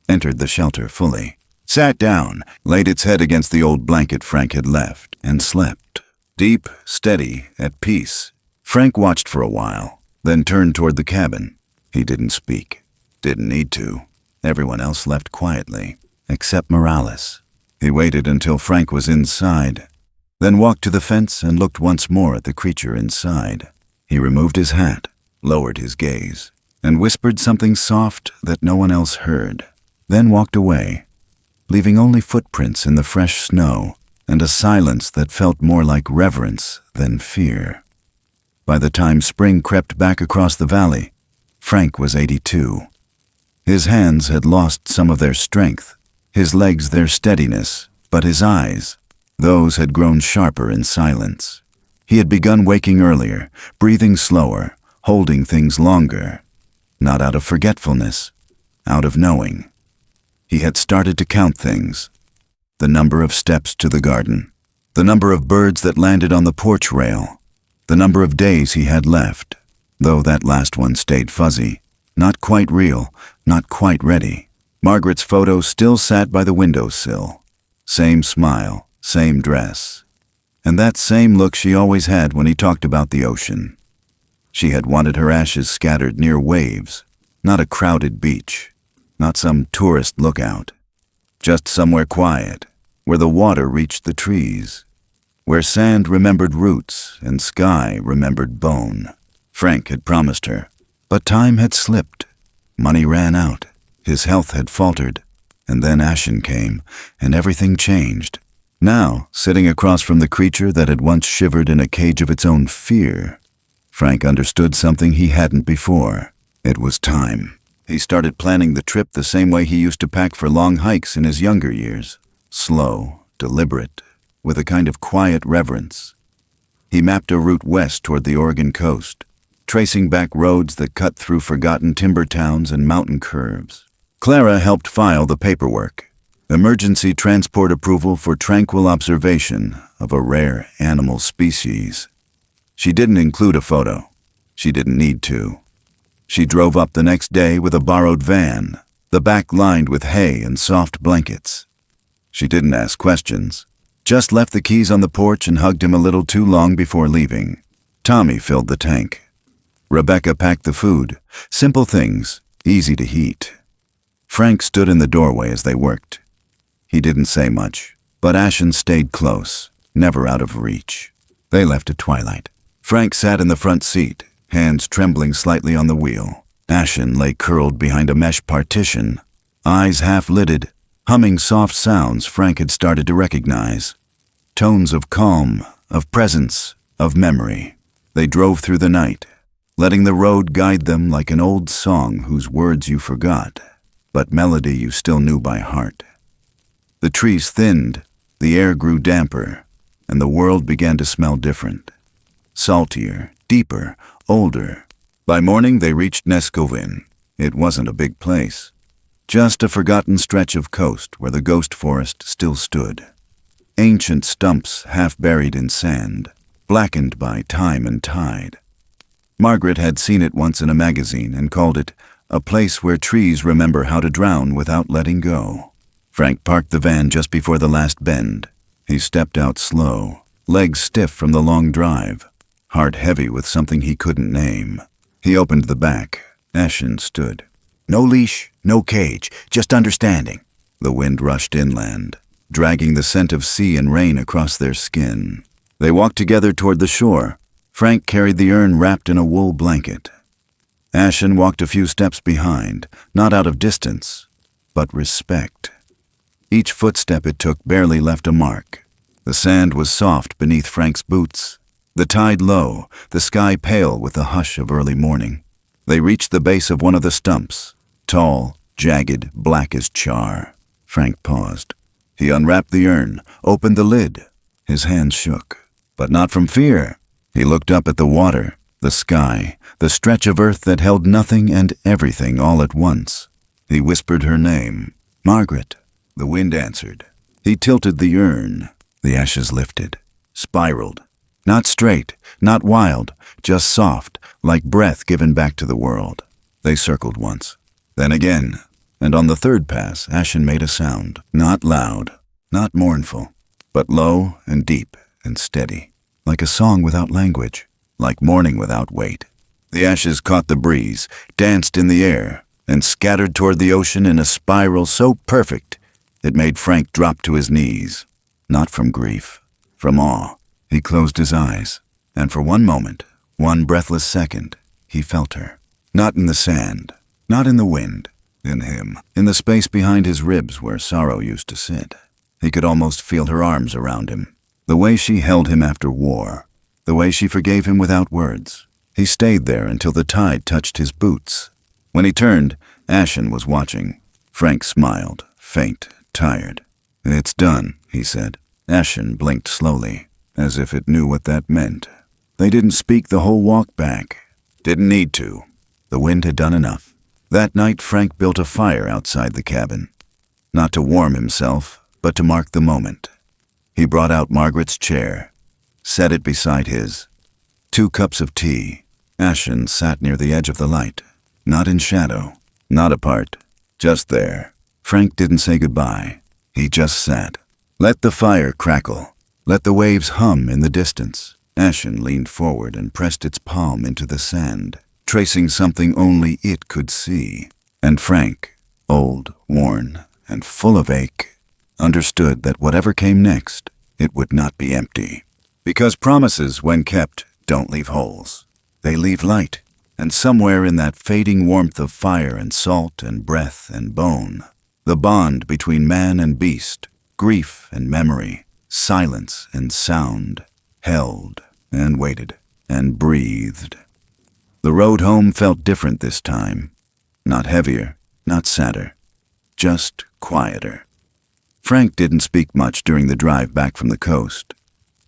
entered the shelter fully. Sat down, laid its head against the old blanket Frank had left, and slept. Deep, steady, at peace. Frank watched for a while, then turned toward the cabin. He didn't speak. Didn't need to. Everyone else left quietly, except Morales. He waited until Frank was inside, then walked to the fence and looked once more at the creature inside. He removed his hat, lowered his gaze, and whispered something soft that no one else heard, then walked away, leaving only footprints in the fresh snow and a silence that felt more like reverence than fear. By the time spring crept back across the valley, Frank was 82. His hands had lost some of their strength, his legs their steadiness, but his eyes, those had grown sharper in silence. He had begun waking earlier, breathing slower, holding things longer, not out of forgetfulness, out of knowing. He had started to count things. The number of steps to the garden, the number of birds that landed on the porch rail, the number of days he had left, though that last one stayed fuzzy, not quite real, not quite ready. Margaret's photo still sat by the windowsill. Same smile, same dress, and that same look she always had when he talked about the ocean. She had wanted her ashes scattered near waves, not a crowded beach, not some tourist lookout, just somewhere quiet, where the water reached the trees, where sand remembered roots and sky remembered bone. Frank had promised her, but time had slipped. Money ran out, his health had faltered, and then Ashen came, and everything changed. Now, sitting across from the creature that had once shivered in a cage of its own fear, Frank understood something he hadn't before. It was time. He started planning the trip the same way he used to pack for long hikes in his younger years. Slow, deliberate, with a kind of quiet reverence. He mapped a route west toward the Oregon coast, tracing back roads that cut through forgotten timber towns and mountain curves. Clara helped file the paperwork. Emergency transport approval for tranquil observation of a rare animal species. She didn't include a photo. She didn't need to. She drove up the next day with a borrowed van, the back lined with hay and soft blankets. She didn't ask questions, just left the keys on the porch and hugged him a little too long before leaving. Tommy filled the tank. Rebecca packed the food, simple things, easy to heat. Frank stood in the doorway as they worked. He didn't say much, but Ashen stayed close, never out of reach. They left at twilight. Frank sat in the front seat, hands trembling slightly on the wheel. Ashen lay curled behind a mesh partition, eyes half-lidded, humming soft sounds Frank had started to recognize. Tones of calm, of presence, of memory. They drove through the night, letting the road guide them like an old song whose words you forgot, but melody you still knew by heart. The trees thinned, the air grew damper, and the world began to smell different. Saltier, deeper, older. By morning they reached Nescovin. It wasn't a big place, just a forgotten stretch of coast where the ghost forest still stood. Ancient stumps half buried in sand, blackened by time and tide. Margaret had seen it once in a magazine and called it a place where trees remember how to drown without letting go. Frank parked the van just before the last bend. He stepped out slow, legs stiff from the long drive, heart heavy with something he couldn't name. He opened the back. Ashen stood. No leash, no cage, just understanding. The wind rushed inland, dragging the scent of sea and rain across their skin. They walked together toward the shore. Frank carried the urn wrapped in a wool blanket. Ashen walked a few steps behind, not out of distance, but respect. Each footstep it took barely left a mark. The sand was soft beneath Frank's boots, the tide low, the sky pale with the hush of early morning. They reached the base of one of the stumps, tall, jagged, black as char. Frank paused. He unwrapped the urn, opened the lid. His hands shook, but not from fear. He looked up at the water, the sky, the stretch of earth that held nothing and everything all at once. He whispered her name, Margaret. The wind answered. He tilted the urn. The ashes lifted, spiraled. Not straight, not wild, just soft, like breath given back to the world. They circled once, then again, and on the third pass, Ashen made a sound. Not loud, not mournful, but low and deep and steady, like a song without language, like mourning without weight. The ashes caught the breeze, danced in the air, and scattered toward the ocean in a spiral so perfect it made Frank drop to his knees. Not from grief, from awe. He closed his eyes, and for one moment, one breathless second, he felt her. Not in the sand, not in the wind, in him, in the space behind his ribs where sorrow used to sit. He could almost feel her arms around him, the way she held him after war, the way she forgave him without words. He stayed there until the tide touched his boots. When he turned, Ashen was watching. Frank smiled, faint, tired. "It's done," he said. Ashen blinked slowly, as if it knew what that meant. They didn't speak the whole walk back. Didn't need to. The wind had done enough. That night, Frank built a fire outside the cabin. Not to warm himself, but to mark the moment. He brought out Margaret's chair, set it beside his. 2 cups of tea. Ashen sat near the edge of the light, not in shadow, not apart, just there. Frank didn't say goodbye. He just sat. Let the fire crackle. Let the waves hum in the distance. Ashen leaned forward and pressed its palm into the sand, tracing something only it could see. And Frank, old, worn, and full of ache, understood that whatever came next, it would not be empty. Because promises, when kept, don't leave holes. They leave light, and somewhere in that fading warmth of fire and salt and breath and bone, the bond between man and beast, grief and memory, silence and sound, held and waited and breathed. The road home felt different this time. Not heavier, not sadder, just quieter. Frank didn't speak much during the drive back from the coast.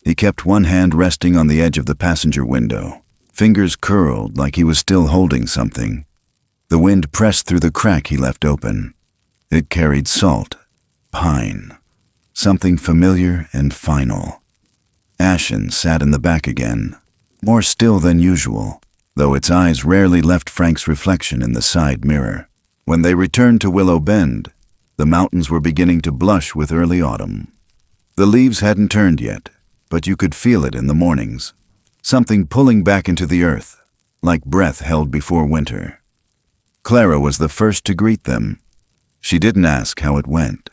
He kept one hand resting on the edge of the passenger window, fingers curled like he was still holding something. The wind pressed through the crack he left open. It carried salt, pine, something familiar and final. Ashen sat in the back again, more still than usual, though its eyes rarely left Frank's reflection in the side mirror. When they returned to Willow Bend, the mountains were beginning to blush with early autumn. The leaves hadn't turned yet, but you could feel it in the mornings. Something pulling back into the earth, like breath held before winter. Clara was the first to greet them. She didn't ask how it went.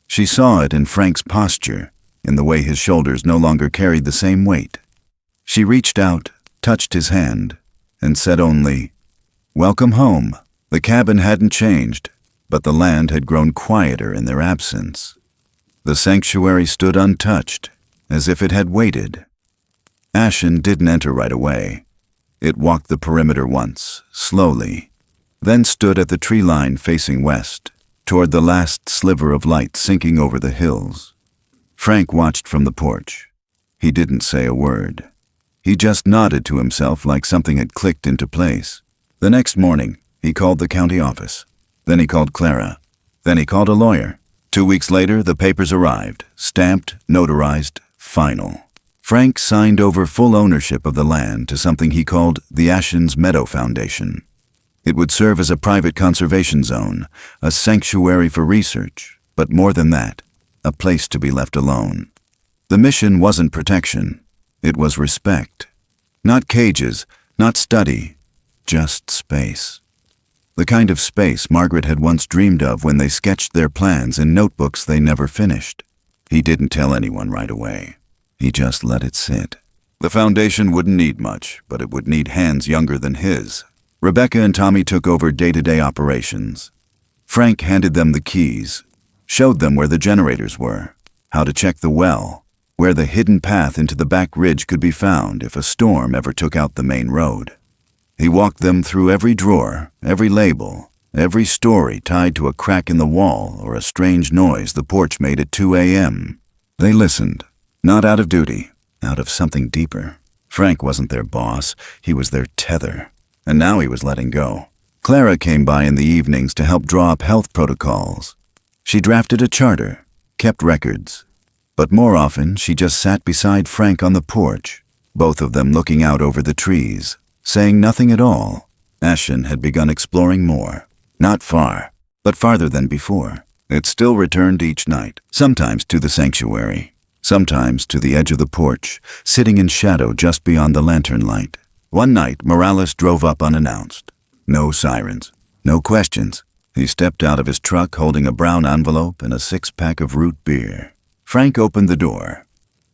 She saw it in Frank's posture, in the way his shoulders no longer carried the same weight. She reached out, touched his hand, and said only, "Welcome home." The cabin hadn't changed, but the land had grown quieter in their absence. The sanctuary stood untouched, as if it had waited. Ashen didn't enter right away. It walked the perimeter once, slowly, then stood at the tree line facing west, toward the last sliver of light sinking over the hills. Frank watched from the porch. He didn't say a word. He just nodded to himself like something had clicked into place. The next morning, he called the county office. Then he called Clara. Then he called a lawyer. 2 weeks later, the papers arrived, stamped, notarized, final. Frank signed over full ownership of the land to something he called the Ashen's Meadow Foundation. It would serve as a private conservation zone, a sanctuary for research, but more than that, a place to be left alone. The mission wasn't protection. It was respect. Not cages, not study, just space. The kind of space Margaret had once dreamed of when they sketched their plans in notebooks they never finished. He didn't tell anyone right away. He just let it sit. The foundation wouldn't need much, but it would need hands younger than his. Rebecca and Tommy took over day-to-day operations. Frank handed them the keys, showed them where the generators were, how to check the well, where the hidden path into the back ridge could be found if a storm ever took out the main road. He walked them through every drawer, every label, every story tied to a crack in the wall or a strange noise the porch made at 2 a.m. They listened, not out of duty, out of something deeper. Frank wasn't their boss, he was their tether. And now he was letting go. Clara came by in the evenings to help draw up health protocols. She drafted a charter, kept records. But more often, she just sat beside Frank on the porch, both of them looking out over the trees, saying nothing at all. Ashen had begun exploring more. Not far, but farther than before. It still returned each night, sometimes to the sanctuary, sometimes to the edge of the porch, sitting in shadow just beyond the lantern light. One night, Morales drove up unannounced. No sirens, no questions. He stepped out of his truck holding a brown envelope and a 6-pack of root beer. Frank opened the door,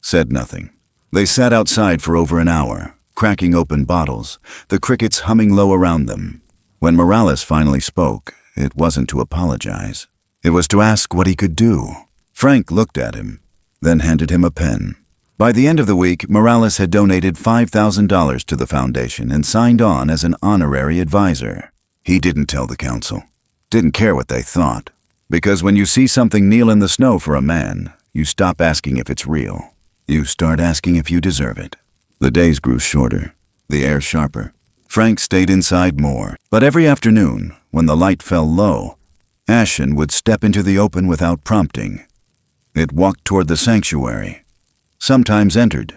said nothing. They sat outside for over an hour, cracking open bottles, the crickets humming low around them. When Morales finally spoke, it wasn't to apologize. It was to ask what he could do. Frank looked at him, then handed him a pen. By the end of the week, Morales had donated $5,000 to the foundation and signed on as an honorary advisor. He didn't tell the council. Didn't care what they thought. Because when you see something kneel in the snow for a man, you stop asking if it's real. You start asking if you deserve it. The days grew shorter, the air sharper. Frank stayed inside more, but every afternoon, when the light fell low, Ashen would step into the open without prompting. It walked toward the sanctuary, sometimes entered,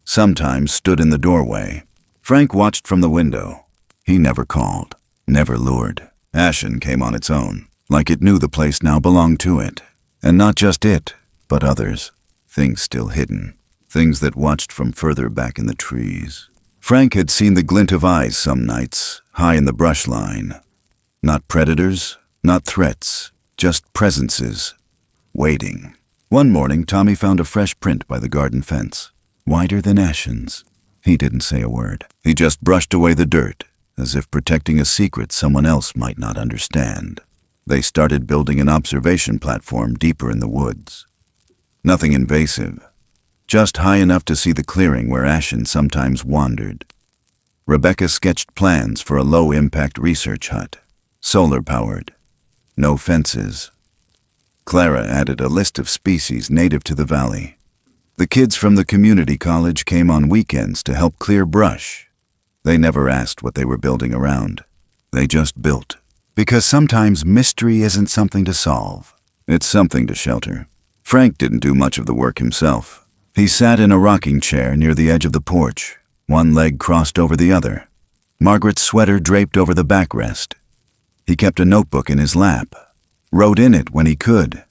sometimes stood in the doorway. Frank watched from the window. He never called, never lured. Ashen came on its own, like it knew the place now belonged to it. And not just it, but others. Things still hidden. Things that watched from further back in the trees. Frank had seen the glint of eyes some nights, high in the brush line. Not predators, not threats, just presences, waiting. One morning, Tommy found a fresh print by the garden fence, wider than Ashen's. He didn't say a word. He just brushed away the dirt, as if protecting a secret someone else might not understand. They started building an observation platform deeper in the woods. Nothing invasive, just high enough to see the clearing where Ashen sometimes wandered. Rebecca sketched plans for a low-impact research hut, solar-powered. No fences. Clara added a list of species native to the valley. The kids from the community college came on weekends to help clear brush. They never asked what they were building around. They just built. Because sometimes mystery isn't something to solve. It's something to shelter. Frank didn't do much of the work himself. He sat in a rocking chair near the edge of the porch, one leg crossed over the other. Margaret's sweater draped over the backrest. He kept a notebook in his lap, wrote in it when he could,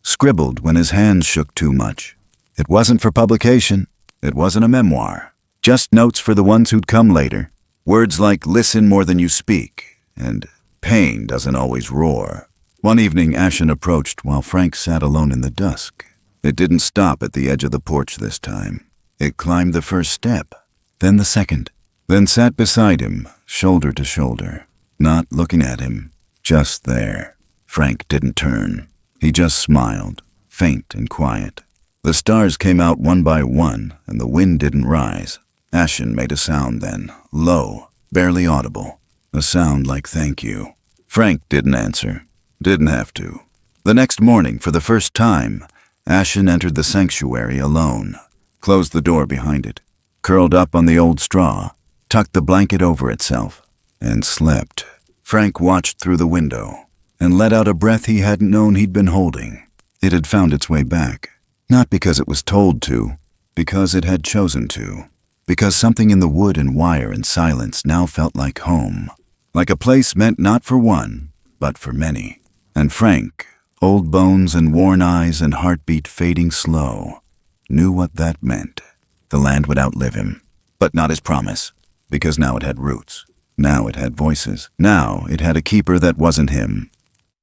scribbled when his hands shook too much. It wasn't for publication. It wasn't a memoir. Just notes for the ones who'd come later. Words like listen more than you speak, and pain doesn't always roar. One evening, Ashen approached while Frank sat alone in the dusk. It didn't stop at the edge of the porch this time. It climbed the first step, then the second, then sat beside him, shoulder to shoulder. Not looking at him, just there. Frank didn't turn. He just smiled, faint and quiet. The stars came out one by one, and the wind didn't rise. Ashen made a sound then, low, barely audible. A sound like thank you. Frank didn't answer. Didn't have to. The next morning, for the first time, Ashen entered the sanctuary alone, closed the door behind it, curled up on the old straw, tucked the blanket over itself, and slept. Frank watched through the window and let out a breath he hadn't known he'd been holding. It had found its way back, not because it was told to, because it had chosen to, because something in the wood and wire and silence now felt like home, like a place meant not for one, but for many. And Frank, old bones and worn eyes and heartbeat fading slow, knew what that meant. The land would outlive him, but not his promise, because now it had roots. Now it had voices. Now it had a keeper that wasn't him.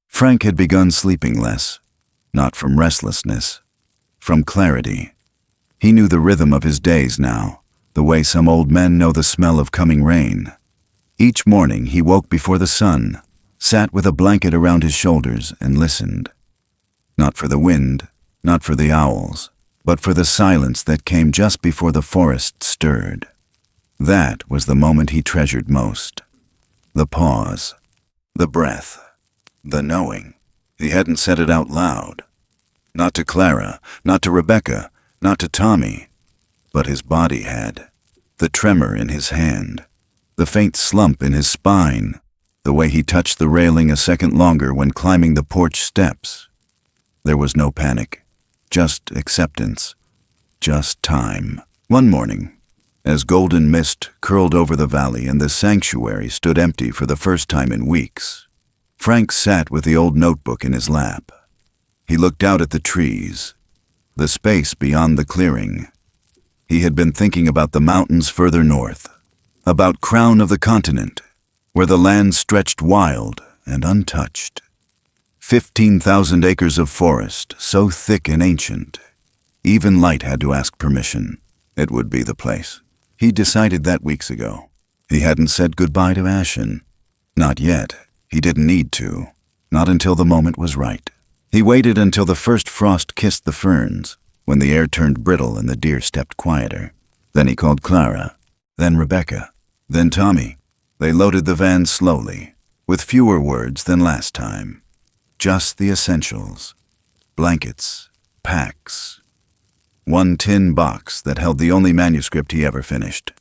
Frank had begun sleeping less, not from restlessness, from clarity. He knew the rhythm of his days now, the way some old men know the smell of coming rain. Each morning he woke before the sun, sat with a blanket around his shoulders and listened. Not for the wind, not for the owls, but for the silence that came just before the forest stirred. That was the moment he treasured most. The pause, the breath, the knowing. He hadn't said it out loud. Not to Clara, not to Rebecca, not to Tommy, but his body had. The tremor in his hand, the faint slump in his spine, the way he touched the railing a second longer when climbing the porch steps. There was no panic, just acceptance, just time. One morning, as golden mist curled over the valley and the sanctuary stood empty for the first time in weeks, Frank sat with the old notebook in his lap. He looked out at the trees, the space beyond the clearing. He had been thinking about the mountains further north, about crown of the continent, where the land stretched wild and untouched. 15,000 acres of forest, so thick and ancient. Even light had to ask permission. It would be the place. He decided that weeks ago. He hadn't said goodbye to Ashen. Not yet. He didn't need to. Not until the moment was right. He waited until the first frost kissed the ferns, when the air turned brittle and the deer stepped quieter. Then he called Clara, then Rebecca, then Tommy. They loaded the van slowly, with fewer words than last time. Just the essentials. Blankets, packs. One tin box that held the only manuscript he ever finished.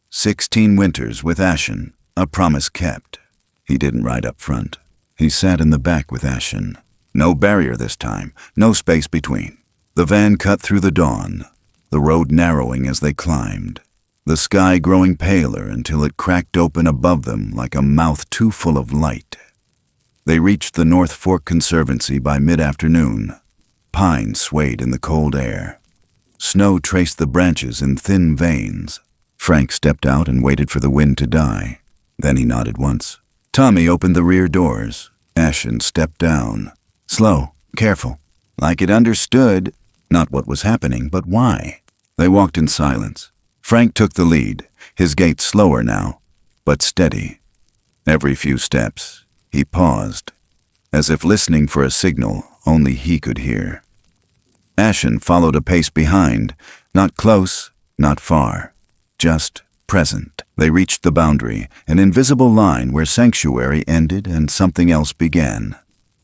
16 winters with Ashen, a promise kept. He didn't ride up front. He sat in the back with Ashen. No barrier this time, no space between. The van cut through the dawn, the road narrowing as they climbed, the sky growing paler until it cracked open above them like a mouth too full of light. They reached the North Fork Conservancy by mid-afternoon. Pines swayed in the cold air. Snow traced the branches in thin veins. Frank stepped out and waited for the wind to die. Then he nodded once. Tommy opened the rear doors. Ashen stepped down. Slow, careful, like it understood, not what was happening, but why. They walked in silence. Frank took the lead, his gait slower now, but steady. Every few steps, he paused, as if listening for a signal only he could hear. Ashen followed a pace behind, not close, not far, just present. They reached the boundary, an invisible line where sanctuary ended and something else began.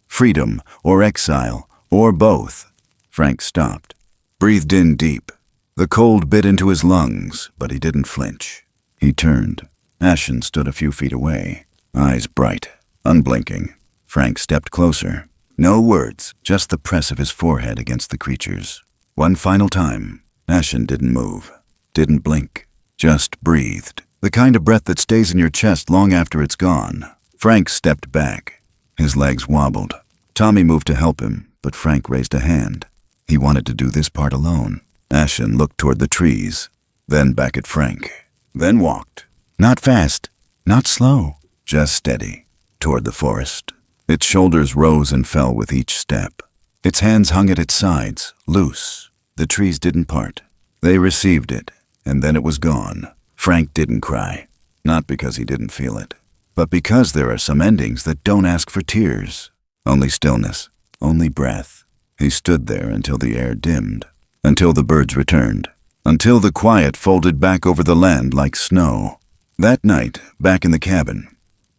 Freedom, or exile, or both. Frank stopped, breathed in deep. The cold bit into his lungs, but he didn't flinch. He turned. Ashen stood a few feet away, eyes bright, unblinking. Frank stepped closer. No words, just the press of his forehead against the creature's. One final time. Ashen didn't move, didn't blink, just breathed. The kind of breath that stays in your chest long after it's gone. Frank stepped back. His legs wobbled. Tommy moved to help him, but Frank raised a hand. He wanted to do this part alone. Ashen looked toward the trees, then back at Frank, then walked. Not fast, not slow, just steady, toward the forest. Its shoulders rose and fell with each step. Its hands hung at its sides, loose. The trees didn't part. They received it, and then it was gone. Frank didn't cry, not because he didn't feel it, but because there are some endings that don't ask for tears. Only stillness, only breath. He stood there until the air dimmed, until the birds returned, until the quiet folded back over the land like snow. That night, back in the cabin,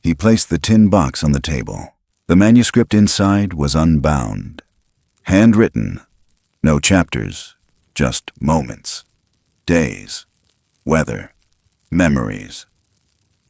he placed the tin box on the table. The manuscript inside was unbound, handwritten, no chapters, just moments, days, weather, memories.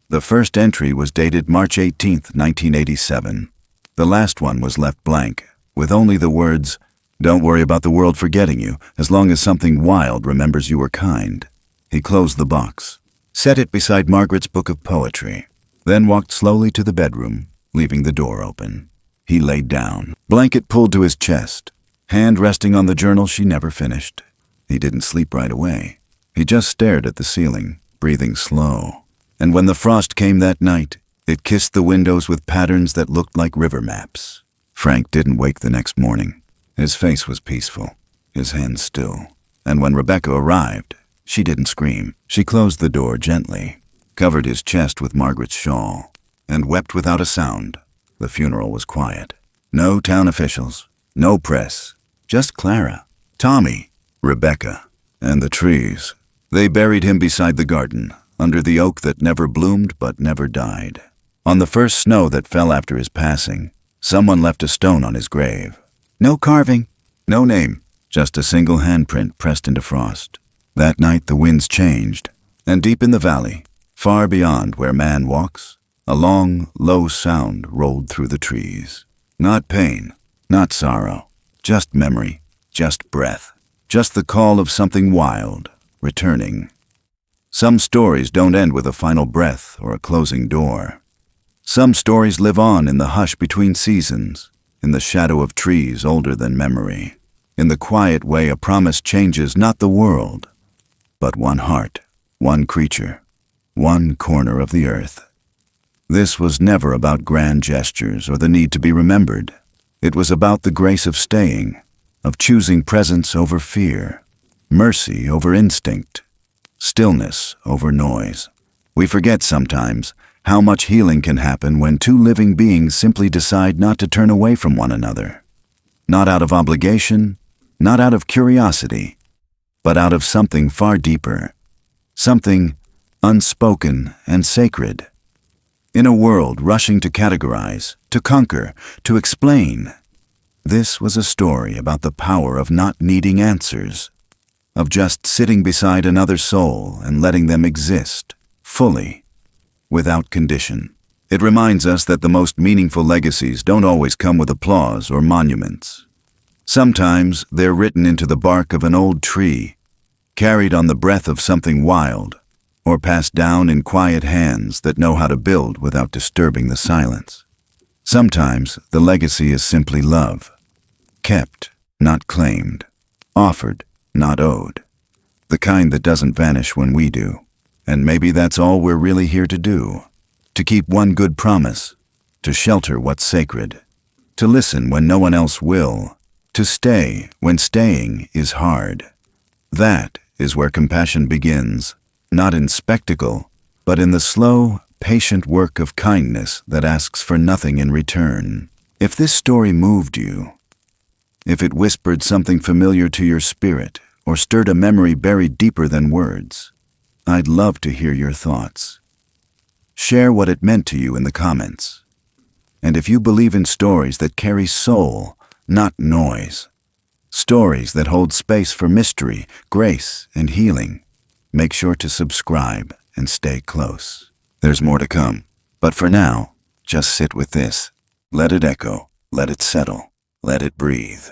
The first entry was dated March 18th, 1987. The last one was left blank, with only the words, "Don't worry about the world forgetting you, as long as something wild remembers you were kind." He closed the box, set it beside Margaret's book of poetry, then walked slowly to the bedroom, leaving the door open. He laid down, blanket pulled to his chest, hand resting on the journal she never finished. He didn't sleep right away. He just stared at the ceiling, breathing slow. And when the frost came that night, it kissed the windows with patterns that looked like river maps. Frank didn't wake the next morning. His face was peaceful, his hands still. And when Rebecca arrived, she didn't scream. She closed the door gently, covered his chest with Margaret's shawl, and wept without a sound. The funeral was quiet. No town officials, no press, just Clara, Tommy, Rebecca, and the trees. They buried him beside the garden, under the oak that never bloomed but never died. On the first snow that fell after his passing, someone left a stone on his grave. No carving, no name, just a single handprint pressed into frost. That night the winds changed, and deep in the valley, far beyond where man walks, a long, low sound rolled through the trees. Not pain, not sorrow, just memory, just breath, just the call of something wild, returning. Some stories don't end with a final breath or a closing door. Some stories live on in the hush between seasons, in the shadow of trees older than memory, in the quiet way a promise changes not the world, but one heart, one creature, one corner of the earth. This was never about grand gestures or the need to be remembered. It was about the grace of staying, of choosing presence over fear, mercy over instinct, stillness over noise. We forget sometimes how much healing can happen when two living beings simply decide not to turn away from one another. Not out of obligation, not out of curiosity, but out of something far deeper, something unspoken and sacred. In a world rushing to categorize, to conquer, to explain, this was a story about the power of not needing answers, of just sitting beside another soul and letting them exist, fully, without condition. It reminds us that the most meaningful legacies don't always come with applause or monuments. Sometimes they're written into the bark of an old tree, carried on the breath of something wild, or passed down in quiet hands that know how to build without disturbing the silence. Sometimes the legacy is simply love, kept, not claimed, offered, not owed, the kind that doesn't vanish when we do. And maybe that's all we're really here to do, to keep one good promise, to shelter what's sacred, to listen when no one else will, to stay when staying is hard. That is where compassion begins, not in spectacle, but in the slow, patient work of kindness that asks for nothing in return. If this story moved you, if it whispered something familiar to your spirit or stirred a memory buried deeper than words, I'd love to hear your thoughts. Share what it meant to you in the comments. And if you believe in stories that carry soul, not noise, stories that hold space for mystery, grace, and healing, make sure to subscribe and stay close. There's more to come, but for now, just sit with this. Let it echo, let it settle, let it breathe.